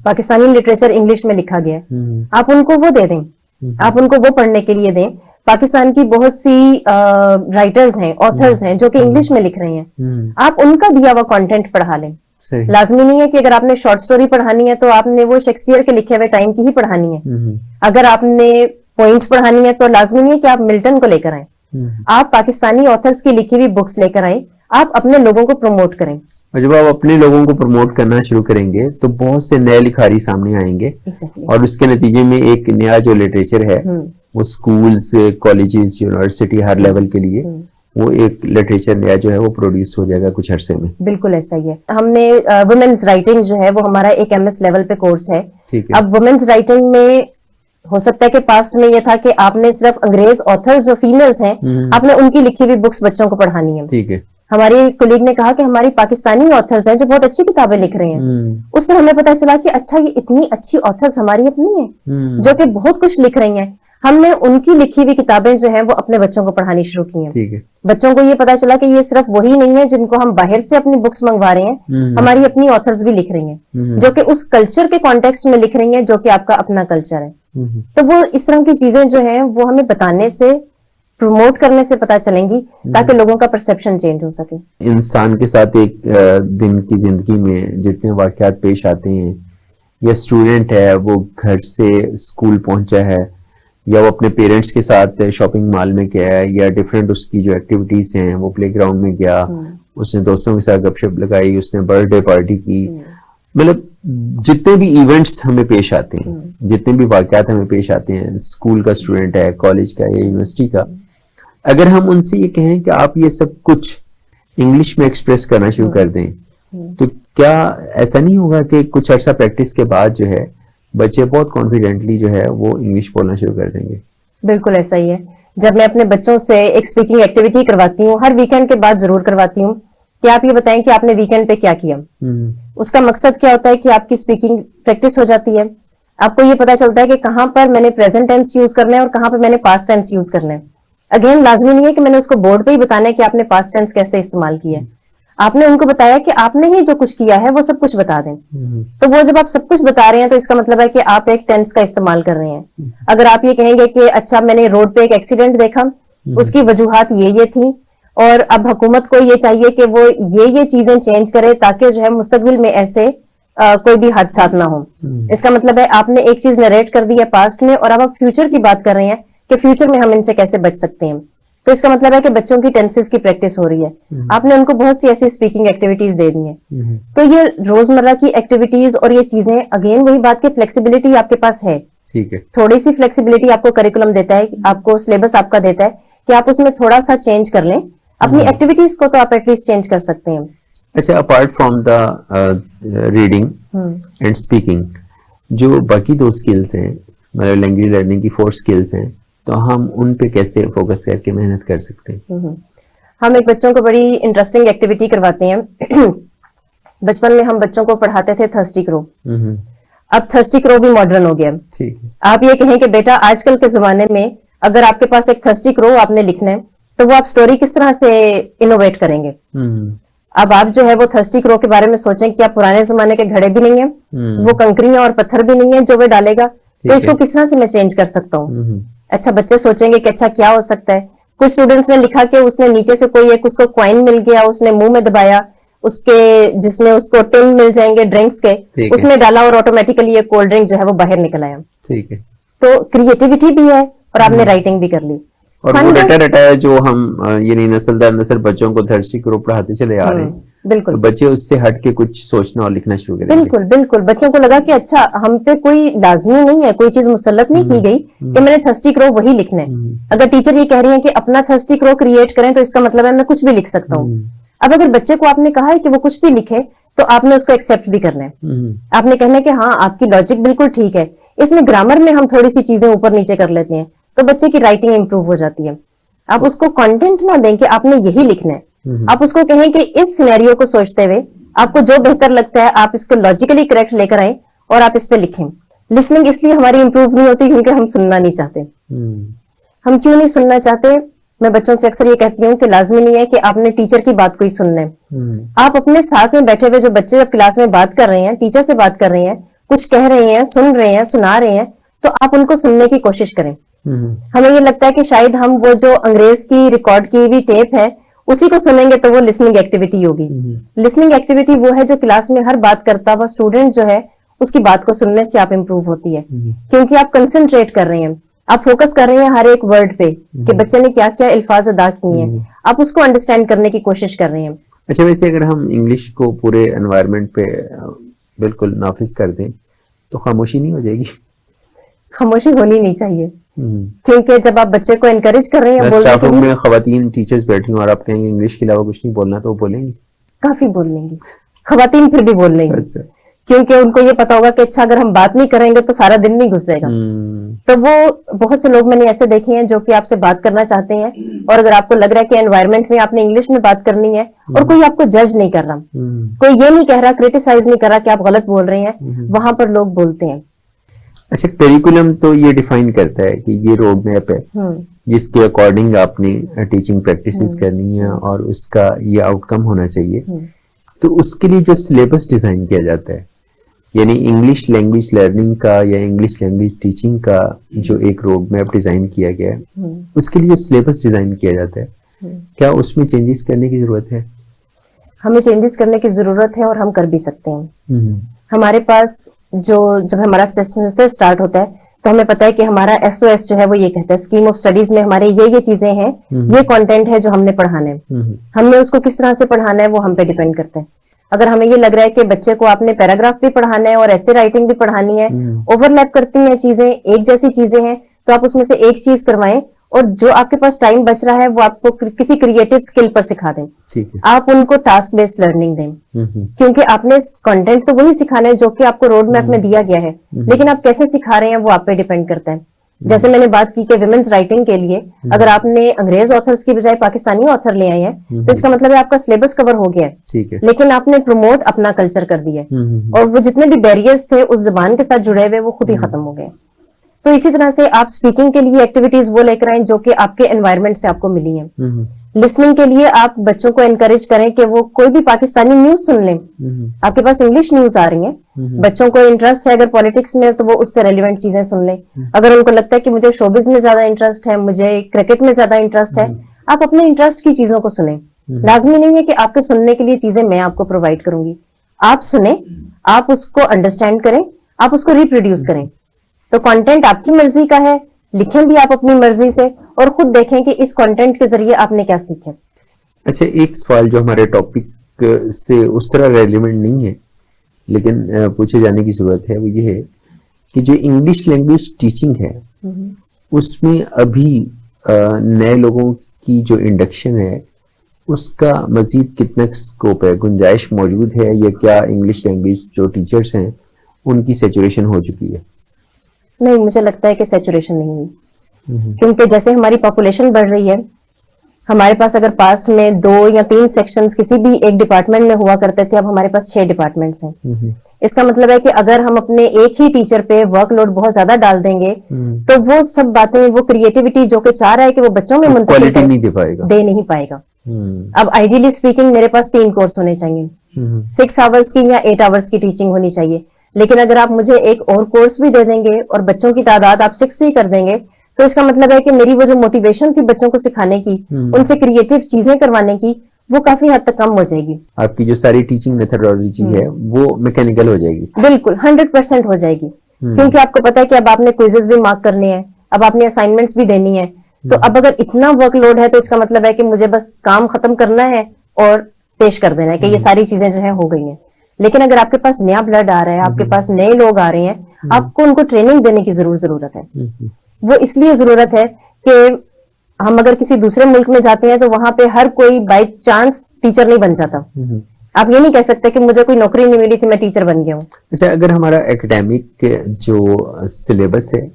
पाकिस्तानी लिटरेचर इंग्लिश में लिखा गया है, आप उनको वो दे दें, आप उनको वो पढ़ने के लिए दें। पाकिस्तान की बहुत सी राइटर्स हैं, ऑथर्स हैं जो कि इंग्लिश में लिख रहे हैं, आप उनका दिया हुआ कंटेंट पढ़ा लें। लाजमी नहीं है कि अगर आपने शॉर्ट स्टोरी पढ़ानी है तो आपने वो शेक्सपियर के लिखे हुए टाइम की ही पढ़ानी है। अगर आपने पोइम्स पढ़ानी है तो लाजमी नहीं है कि आप मिल्टन को लेकर आए। आप पाकिस्तानी ऑथर्स की लिखी हुई बुक्स लेकर आए, आप अपने लोगों को प्रमोट करें। और जब आप अपने लोगों को प्रमोट करना शुरू करेंगे तो बहुत से नए लिखारी सामने आएंगे। exactly. और उसके नतीजे में एक नया जो लिटरेचर है वो स्कूल्स, कॉलेजेस, यूनिवर्सिटी हर लेवल के लिए वो एक लिटरेचर नया जो है वो प्रोड्यूस हो जाएगा कुछ अरसे में। बिल्कुल ऐसा ही है। हमने वुमेन्स राइटिंग जो है वो हमारा एक MS लेवल पे कोर्स है। ठीक है। अब वुमेन्स राइटिंग में हो सकता है कि पास्ट में ये था कि आपने सिर्फ अंग्रेज ऑथर्स जो फीमेल्स हैं आपने उनकी लिखी हुई बुक्स बच्चों को पढ़ानी है। ठीक है। हमारी कोलीग ने कहा कि हमारी पाकिस्तानी ऑथर्स हैं जो बहुत अच्छी किताबें लिख रहे हैं। उससे हमें पता चला कि अच्छा ये इतनी अच्छी ऑथर्स हमारी अपनी है जो कि बहुत कुछ लिख रही हैं। हमने उनकी लिखी हुई किताबें जो हैं वो अपने बच्चों को पढ़ानी शुरू की हैं। ठीक है। बच्चों को ये पता चला कि ये सिर्फ वही नहीं है जिनको हम बाहर से अपनी बुक्स मंगवा रहे हैं, हमारी अपनी ऑथर्स भी लिख रही हैं जो कि उस कल्चर के कॉन्टेक्स्ट में लिख रही हैं जो कि आपका अपना कल्चर है। तो वो इस तरह की चीजें जो हैं वो हमें बताने से, प्रमोट करने से पता चलेंगी ताकि लोगों का परसेप्शन चेंज हो सके। इंसान के साथ एक दिन की जिंदगी में जितने वाकयात पेश आते हैं, या स्टूडेंट है वो घर से स्कूल पहुंचा है या वो अपने पेरेंट्स के साथ शॉपिंग मॉल में गया है या डिफरेंट उसकी जो एक्टिविटीज हैं वो प्लेग्राउंड में गया, उसने दोस्तों के साथ गपशप लगाई, उसने बर्थडे पार्टी की, मतलब जितने भी इवेंट्स हमें पेश आते हैं, जितने भी वाकयात हमें पेश आते हैं, स्कूल का स्टूडेंट है, कॉलेज का या यूनिवर्सिटी का, अगर हम उनसे ये कहें कि आप ये सब कुछ इंग्लिश में एक्सप्रेस करना शुरू कर दें तो क्या ऐसा नहीं होगा कि कुछ अर्सा प्रैक्टिस के बाद जो है बच्चे बहुत कॉन्फिडेंटली जो है वो इंग्लिश बोलना शुरू कर देंगे? बिल्कुल ऐसा ही है। जब मैं अपने बच्चों से एक स्पीकिंग एक्टिविटी करवाती हूँ, हर वीकेंड के बाद जरूर करवाती हूँ कि आप ये बताएं कि आपने वीकेंड पे क्या किया। उसका मकसद क्या होता है कि आपकी स्पीकिंग प्रैक्टिस हो जाती है, आपको ये पता चलता है कि कहाँ पर मैंने प्रेजेंट टेंस यूज करना है और कहाँ पर मैंने पास्ट टेंस यूज करना है। अगेन लाजमी नहीं है कि मैंने उसको बोर्ड पे ही बताना है कि आपने पास्ट टेंस कैसे इस्तेमाल किया है, आपने उनको बताया कि आपने ही जो कुछ किया है वो सब कुछ बता दें। तो वो जब आप सब कुछ बता रहे हैं तो इसका मतलब है कि आप एक टेंस का इस्तेमाल कर रहे हैं। अगर आप ये कहेंगे कि अच्छा मैंने रोड पे एक एक्सीडेंट देखा, उसकी वजूहात ये थी और अब हुकूमत को ये चाहिए कि वो ये चीजें चेंज करे ताकि जो है मुस्तकबिल में ऐसे कोई भी हादसा ना हो। इसका मतलब है आपने एक चीज नरेट कर दी है पास्ट में और अब आप फ्यूचर की बात कर रहे हैं कि फ्यूचर में हम इनसे कैसे बच सकते हैं। तो इसका मतलब है कि बच्चों की टेंसेस की प्रैक्टिस हो रही है। आपने उनको बहुत सी ऐसी स्पीकिंग एक्टिविटीज दे दी हैं। तो ये रोजमर्रा की एक्टिविटीज और ये चीजें, अगेन वही बात की फ्लेक्सिबिलिटी आपके पास है। ठीक है। थोड़ी सी फ्लेक्सिबिलिटी आपको करिकुलम देता है, आपको सिलेबस आपका देता है कि आप उसमें थोड़ा सा चेंज कर लें। अपनी एक्टिविटीज को तो आप एटलीस्ट चेंज कर सकते हैं। अच्छा, apart from the reading and speaking, जो बाकी दो स्किल्स हैं, मतलब लैंग्वेज लर्निंग की 4 स्किल्स हैं, तो हम उन पे कैसे फोकस करके मेहनत कर सकते हैं? हम एक बच्चों को बड़ी इंटरेस्टिंग एक्टिविटी करवाते हैं। बचपन में हम बच्चों को पढ़ाते थे थर्स्टी क्रो। अब थर्स्टी क्रो भी मॉडर्न हो गया। ठीक है। आप ये कहें कि बेटा आजकल के जमाने में अगर आपके पास एक थर्स्टी क्रो आपने लिखना है तो वो आप स्टोरी किस तरह से इनोवेट करेंगे? अब आप जो है वो थर्स्टी क्रो के बारे में सोचें कि आप पुराने जमाने के घड़े भी नहीं है, वो कंकरियां और पत्थर भी नहीं है जो वो डालेगा, तो इसको किस तरह से मैं चेंज कर सकता हूँ? अच्छा, बच्चे सोचेंगे कि अच्छा क्या हो सकता है। कुछ स्टूडेंट्स ने लिखा कि उसने नीचे से कोई एक उसको कॉइन मिल गया, उसने मुंह में दबाया, उसके जिसमें उसको टिन मिल जाएंगे ड्रिंक्स के, उसमें डाला और ऑटोमेटिकली ये कोल्ड ड्रिंक जो है वो बाहर निकल आया। ठीक है। तो क्रिएटिविटी भी है और आपने राइटिंग भी कर ली। और वो रटा है जो हम यानी नस्ल दर नस्ल बच्चों को थर्स्टी क्रो पढ़ाते चले आ रहे हैं। बिल्कुल। तो बच्चे उससे हट के कुछ सोचना और लिखना शुरू करेंगे। बिल्कुल बिल्कुल। बच्चों को लगा कि अच्छा हम पे कोई लाजमी नहीं है, कोई चीज मुसल्लत नहीं की गई कि मैंने थर्स्टी क्रो वही लिखना है। अगर टीचर ये कह रही है कि अपना थर्स्टी क्रो क्रिएट करें तो इसका मतलब है मैं कुछ भी लिख सकता हूँ। अब अगर बच्चे को आपने कहा है कि वो कुछ भी लिखे तो आपने उसको एक्सेप्ट भी करना है। आपने कहना है कि हाँ आपकी लॉजिक बिल्कुल ठीक है, इसमें ग्रामर में हम थोड़ी सी चीजें ऊपर नीचे कर लेते हैं तो बच्चे की राइटिंग इंप्रूव हो जाती है। आप उसको कंटेंट ना दें कि आपने यही लिखना है, आप उसको कहें कि इस सिनेरियो को सोचते हुए आपको जो बेहतर लगता है आप इसको लॉजिकली करेक्ट लेकर आए और आप इस पे लिखें। लिसनिंग इसलिए हमारी इंप्रूव नहीं होती क्योंकि हम सुनना नहीं चाहते। हम क्यों नहीं सुनना चाहते? मैं बच्चों से अक्सर ये कहती हूँ कि लाजमी नहीं है कि आपने टीचर की बात को ही सुनना है। आप अपने साथ में बैठे हुए जो बच्चे जब क्लास में बात कर रहे हैं, टीचर से बात कर रहे हैं, कुछ कह रहे हैं, सुन रहे हैं, सुना रहे हैं, तो आप उनको सुनने की कोशिश करें। हमें ये लगता है कि शायद हम वो जो अंग्रेज की रिकॉर्ड की हुई टेप है उसी को सुनेंगे तो वो लिसनिंग एक्टिविटी होगी। लिसनिंग एक्टिविटी वो है जो क्लास में हर बात करता हुआ स्टूडेंट जो है उसकी बात को सुनने से आप इंप्रूव होती है, क्योंकि आप कंसंट्रेट कर रहे हैं। आप फोकस कर रहे हैं हर एक वर्ड पे कि बच्चे ने क्या क्या अल्फाज अदा किए हैं, आप उसको अंडरस्टैंड करने की कोशिश कर रहे हैं। अच्छा, वैसे अगर हम इंग्लिश को पूरे एनवायरनमेंट पे बिल्कुल नाफिज कर दें तो खामोशी नहीं हो जाएगी? खामोशी होनी नहीं चाहिए, क्योंकि जब आप बच्चे को एनकरेज कर रहे हैं बोलने स्टाफ के रूम लिए, में खवातीन टीचर्स बैठी हूँ और आप कहेंगे इंग्लिश के अलावा कुछ नहीं बोलना, तो वो बोलेंगी? काफी बोल लेंगी, खवातीन फिर भी बोल लेंगी। अच्छा। क्योंकि उनको ये पता होगा कि अच्छा अगर हम बात नहीं करेंगे तो सारा दिन नहीं गुजरेगा। तो वो बहुत से लोग मैंने ऐसे देखे हैं जो कि आपसे बात करना चाहते हैं, और अगर आपको लग रहा है कि एनवायरनमेंट में आपने इंग्लिश में बात करनी है और कोई आपको जज नहीं कर रहा, कोई ये नहीं कह रहा, क्रिटिसाइज नहीं कर रहा कि आप गलत बोल रहे हैं, वहां पर लोग बोलते हैं। अच्छा, करिकुलम तो ये डिफाइन करता है कि ये रोड मैप है जिसके अकॉर्डिंग आपने टीचिंग प्रैक्टिसेस करनी है और उसका ये आउटकम होना चाहिए। तो उसके लिए जो सिलेबस डिजाइन किया जाता है, यानी इंग्लिश लैंग्वेज लर्निंग का या इंग्लिश लैंग्वेज टीचिंग का जो एक रोड मैप डिजाइन किया गया है, उसके लिए जो सिलेबस डिजाइन किया जाता है, क्या उसमें चेंजेस करने की जरूरत है? हमें चेंजेस करने की जरूरत है और हम कर भी सकते हैं। हमारे पास जब हमारा सेमेस्टर स्टार्ट होता है तो हमें पता है कि हमारा एसओएस जो है वो ये कहता है स्कीम ऑफ स्टडीज में हमारे ये चीजें हैं, ये कंटेंट है जो हमने पढ़ाना है। हमने उसको किस तरह से पढ़ाना है वो हम पे डिपेंड करता है। अगर हमें ये लग रहा है कि बच्चे को आपने पैराग्राफ भी पढ़ाना है और ऐसे राइटिंग भी पढ़ानी है, ओवरलैप करती हैं चीजें, एक जैसी चीजें हैं, तो आप उसमें से एक चीज करवाएं और जो आपके पास टाइम बच रहा है वो आपको किसी क्रिएटिव स्किल पर सिखा दें। ठीक है। आप उनको टास्क बेस्ड लर्निंग दें, क्योंकि आपने कंटेंट तो वही सिखाना है जो कि आपको रोड मैप में दिया गया है, लेकिन आप कैसे सिखा रहे हैं वो आप पे डिपेंड करता है। जैसे मैंने बात की कि विमेन्स राइटिंग के लिए अगर आपने अंग्रेज ऑथर्स की बजाय पाकिस्तानी ऑथर ले आए हैं तो इसका मतलब है आपका सिलेबस कवर हो गया है, ठीक है। लेकिन आपने प्रमोट अपना कल्चर कर दिया और वो जितने भी बैरियर्स थे उस जबान के साथ जुड़े हुए वो खुद ही खत्म हो गए। तो इसी तरह से आप स्पीकिंग के लिए एक्टिविटीज वो लेकर आए जो कि आपके एनवायरनमेंट से आपको मिली हैं। लिसनिंग के लिए आप बच्चों को एनकरेज करें कि वो कोई भी पाकिस्तानी न्यूज सुन लें। आपके पास इंग्लिश न्यूज आ रही है, बच्चों को इंटरेस्ट है अगर पॉलिटिक्स में तो वो उससे रेलिवेंट चीजें सुन लें। अगर उनको लगता है कि मुझे शोबिज में ज्यादा इंटरेस्ट है, मुझे क्रिकेट में ज्यादा इंटरेस्ट है, आप अपने इंटरेस्ट की चीजों को सुने। लाजमी नहीं है कि आपके सुनने के लिए चीजें मैं आपको प्रोवाइड करूंगी, आप सुने, आप उसको अंडरस्टैंड करें, आप उसको रिप्रोड्यूस करें। तो कंटेंट आपकी मर्जी का है, लिखें भी आप अपनी मर्जी से और खुद देखें कि इस कंटेंट के जरिए आपने क्या सीखा। अच्छा, एक सवाल जो हमारे टॉपिक से उस तरह रेलिवेंट नहीं है लेकिन पूछे जाने की जरूरत है, वो ये है कि जो इंग्लिश लैंग्वेज टीचिंग है उसमें अभी नए लोगों की जो इंडक्शन है उसका मजीद कितना स्कोप है, गुंजाइश मौजूद है, या क्या इंग्लिश लैंग्वेज जो टीचर्स हैं उनकी सैचुरेशन हो चुकी है? नहीं, मुझे लगता है कि सैचुरेशन नहीं हुई, क्योंकि जैसे हमारी पॉपुलेशन बढ़ रही है, हमारे पास अगर पास्ट में 2 या 3 सेक्शंस किसी भी एक डिपार्टमेंट में हुआ करते थे, अब हमारे पास 6 डिपार्टमेंट्स हैं। इसका मतलब है कि अगर हम अपने एक ही टीचर पे वर्कलोड बहुत ज्यादा डाल देंगे तो वो सब बातें, वो क्रिएटिविटी जो कि चाह रहा है कि वो बच्चों में क्वालिटी नहीं दे नहीं पाएगा। अब आइडियली स्पीकिंग मेरे पास 3 कोर्स होने चाहिए, 6 आवर्स की या 8 आवर्स की टीचिंग होनी चाहिए, लेकिन अगर आप मुझे एक और कोर्स भी दे देंगे और बच्चों की तादाद आप 6 ही कर देंगे तो इसका मतलब है कि मेरी वो जो मोटिवेशन थी बच्चों को सिखाने की, उनसे क्रिएटिव चीजें करवाने की, वो काफी हद तक कम हो जाएगी। आपकी जो सारी टीचिंग मेथोडोलॉजी है वो मैकेनिकल हो जाएगी। बिल्कुल 100% हो जाएगी, क्योंकि आपको पता है कि अब आपने क्विजेस भी मार्क करने हैं, अब आपने असाइनमेंट्स भी देनी है, तो अब अगर इतना वर्कलोड है तो इसका मतलब है कि मुझे बस काम खत्म करना है और पेश कर देना है कि ये सारी चीजें जो है हो गई हैं। लेकिन अगर आपके पास नया ब्लड आ रहा है, आपके पास नए लोग आ रहे हैं, आपको उनको ट्रेनिंग देने की जरूरत है। वो इसलिए जरूरत है कि हम अगर किसी दूसरे मुल्क में जाते हैं तो वहां पे हर कोई बाय चांस टीचर नहीं बन जाता। आप ये नहीं कह सकते कि मुझे कोई नौकरी नहीं मिली थी मैं टीचर बन गया हूँ। अच्छा, अगर हमारा एकेडमिक जो सिलेबस है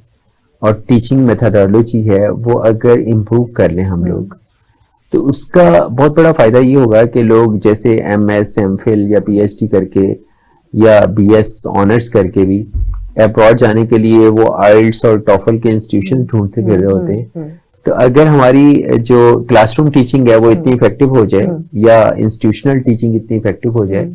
और टीचिंग मेथोडोलॉजी है वो अगर इम्प्रूव कर लें हम लोग, तो उसका बहुत बड़ा फायदा ये होगा कि लोग जैसे MS, MPhil या PhD करके या BS ऑनर्स करके भी अब्रॉड जाने के लिए वो IELTS और TOEFL के इंस्टीट्यूशन ढूंढते फिर रहे होते हैं। तो अगर हमारी जो क्लासरूम टीचिंग है वो इतनी इफेक्टिव हो जाए या इंस्टीट्यूशनल टीचिंग इतनी इफेक्टिव हो जाए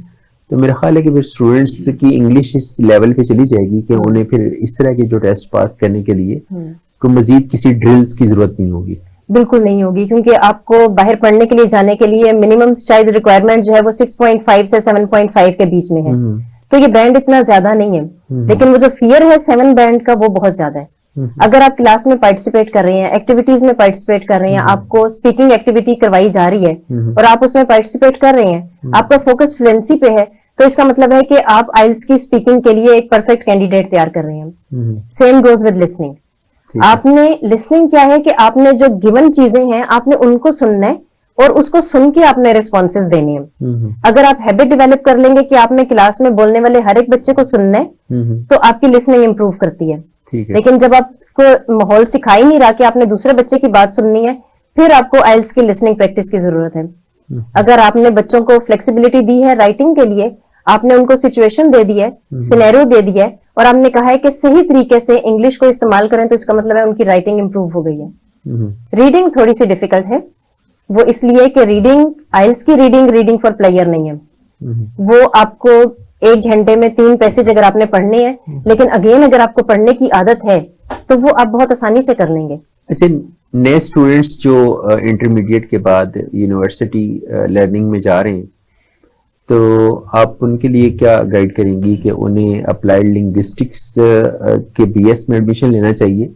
तो मेरा ख्याल है कि फिर स्टूडेंट्स की इंग्लिश इस लेवल पे चली जाएगी कि उन्हें फिर इस तरह के जो टेस्ट पास करने के लिए कोई मजीद किसी ड्रिल्स की जरूरत नहीं होगी। बिल्कुल नहीं होगी, क्योंकि आपको बाहर पढ़ने के लिए जाने के लिए मिनिमम शायद रिक्वायरमेंट जो है वो 6.5 से 7.5 के बीच में है। तो ये बैंड इतना ज्यादा नहीं है, लेकिन वो जो फियर है 7 बैंड का वो बहुत ज्यादा है। अगर आप क्लास में पार्टिसिपेट कर रहे हैं, एक्टिविटीज में पार्टिसिपेट कर रहे हैं, आपको स्पीकिंग एक्टिविटी करवाई जा रही है और आप उसमें पार्टिसिपेट कर रहे हैं, आपका फोकस फ्लुएंसी पे है, तो इसका मतलब है कि आप आइल्स की स्पीकिंग के लिए एक परफेक्ट कैंडिडेट तैयार कर रहे हैं। Same goes with listening. आपने लिसनिंग क्या है कि आपने जो गिवन चीजें हैं आपने उनको सुनना है और उसको सुन के आपने रिस्पॉन्सेज देने हैं। अगर आप हैबिट डेवलप कर लेंगे कि आपने क्लास में बोलने वाले हर एक बच्चे को सुनना है, तो आपकी लिसनिंग इंप्रूव करती है। लेकिन जब आपको माहौल सिखा ही नहीं रहा कि आपने दूसरे बच्चे की बात सुननी है, फिर आपको आइल्स की लिसनिंग प्रैक्टिस की जरूरत है। अगर आपने बच्चों को फ्लेक्सिबिलिटी दी है राइटिंग के लिए, आपने उनको सिचुएशन दे दी है, सिनेरियो दे दिया है और आपने कहा है कि सही तरीके से इंग्लिश को इस्तेमाल करें, तो इसका मतलब है उनकी राइटिंग इंप्रूव हो गई है। रीडिंग थोड़ी सी डिफिकल्ट है, वो इसलिए कि रीडिंग, आइल्स की रीडिंग फॉर प्लेयर नहीं है। वो आपको 1 घंटे में 3 पैसेज अगर आपने पढ़ने हैं, लेकिन अगेन अगर आपको पढ़ने की आदत है तो वो आप बहुत आसानी से कर लेंगे। अच्छा, नए स्टूडेंट्स जो इंटरमीडिएट के बाद यूनिवर्सिटी लर्निंग में जा रहे हैं, तो आप उनके लिए क्या गाइड करेंगी कि उन्हें अप्लाइड लिंग्विस्टिक्स के बीएस में एडमिशन लेना चाहिए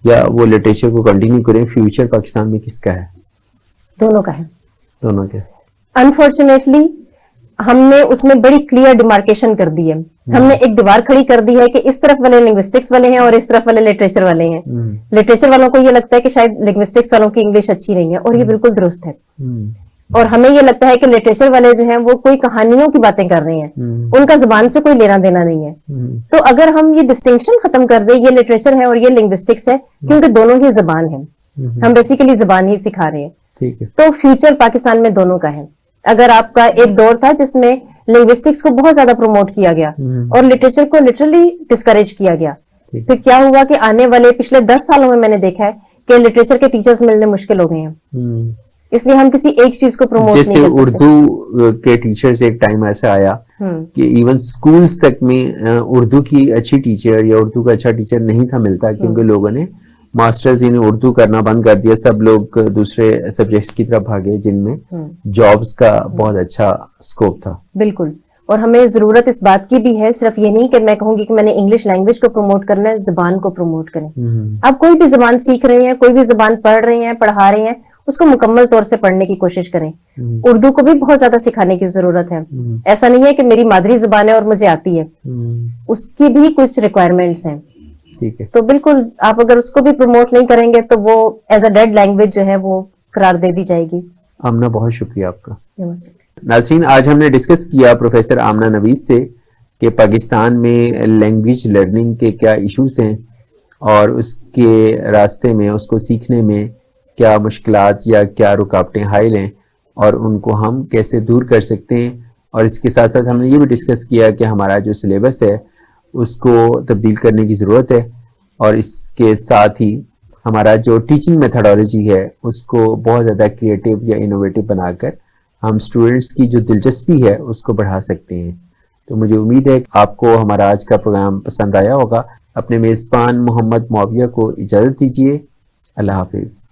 या वो लिटरेचर को कंटिन्यू करें? फ्यूचर पाकिस्तान में किसका है? दोनों का है। दोनों के। अनफॉर्चुनेटली हमने उसमें बड़ी क्लियर डिमार्केशन कर दी है। हमने एक दीवार खड़ी कर दी है कि इस तरफ वाले लिंग्विस्टिक्स वाले हैं और इस तरफ वाले लिटरेचर वाले हैं। लिटरेचर वालों को ये लगता है कि शायद लिंग्विस्टिक्स वालों की इंग्लिश अच्छी नहीं है, और ये बिल्कुल दुरुस्त है। और हमें ये लगता है कि लिटरेचर वाले जो हैं वो कोई कहानियों की बातें कर रहे हैं, उनका जुबान से कोई लेना देना नहीं है। तो अगर हम ये डिस्टिंक्शन खत्म कर दें, ये लिटरेचर है और ये लिंग्विस्टिक्स है, क्योंकि दोनों ही जबान है, हम बेसिकली जबान ही सिखा रहे हैं। ठीक है। तो फ्यूचर पाकिस्तान में दोनों का है। अगर आपका एक दौर था जिसमें लिंग्विस्टिक्स को बहुत ज्यादा प्रमोट किया गया और लिटरेचर को लिटरली डिस्करेज किया गया, फिर क्या हुआ कि आने वाले पिछले 10 सालों में मैंने देखा है कि लिटरेचर के टीचर्स मिलने मुश्किल हो गए हैं। इसलिए हम किसी एक चीज को प्रमोट नहीं कर सकते। जैसे उर्दू के टीचर्स, एक टाइम ऐसा आया कि इवन स्कूल्स तक में उर्दू की अच्छी टीचर या उर्दू का अच्छा टीचर नहीं था मिलता, क्योंकि लोगों ने मास्टर्स इन उर्दू करना बंद कर दिया। सब लोग दूसरे सब्जेक्ट्स की तरफ भागे जिनमें जॉब्स का बहुत अच्छा स्कोप था। बिल्कुल। और हमें जरूरत इस बात की भी है, सिर्फ ये नहीं कि मैं कहूंगी कि मैंने इंग्लिश लैंग्वेज को प्रमोट करना है, जबान को प्रमोट करें। आप कोई भी जबान सीख रहे हैं, कोई भी जबान पढ़ रहे हैं, पढ़ा रहे हैं, उसको मुकम्मल तौर से पढ़ने की कोशिश करें। उर्दू को भी बहुत ज्यादा सिखाने की जरूरत है। ऐसा नहीं है कि मेरी मादरी जबान है और मुझे आती है, उसकी भी कुछ रिक्वायरमेंट्स हैं। ठीक है। तो बिल्कुल आप अगर उसको भी प्रमोट नहीं करेंगे तो वो एज अ डेड लैंग्वेज जो है वो करार दे दी जाएगी। आमना, बहुत शुक्रिया आपका। नाज़रीन, आज हमने डिस्कस किया प्रोफेसर आमना नवीद से कि पाकिस्तान में लैंग्वेज लर्निंग के क्या इश्यूज हैं और उसके रास्ते में, उसको सीखने में क्या मुश्किलात या क्या रुकावटें हायल हैं और उनको हम कैसे दूर कर सकते हैं। और इसके साथ साथ हमने ये भी डिस्कस किया कि हमारा जो सिलेबस है उसको तब्दील करने की ज़रूरत है, और इसके साथ ही हमारा जो टीचिंग मेथडोलॉजी है उसको बहुत ज़्यादा क्रिएटिव या इनोवेटिव बनाकर हम स्टूडेंट्स की जो दिलचस्पी है उसको बढ़ा सकते हैं। तो मुझे उम्मीद है कि आपको हमारा आज का प्रोग्राम पसंद आया होगा। अपने मेज़बान मोहम्मद मुआविया को इजाज़त दीजिए। अल्लाह हाफिज़।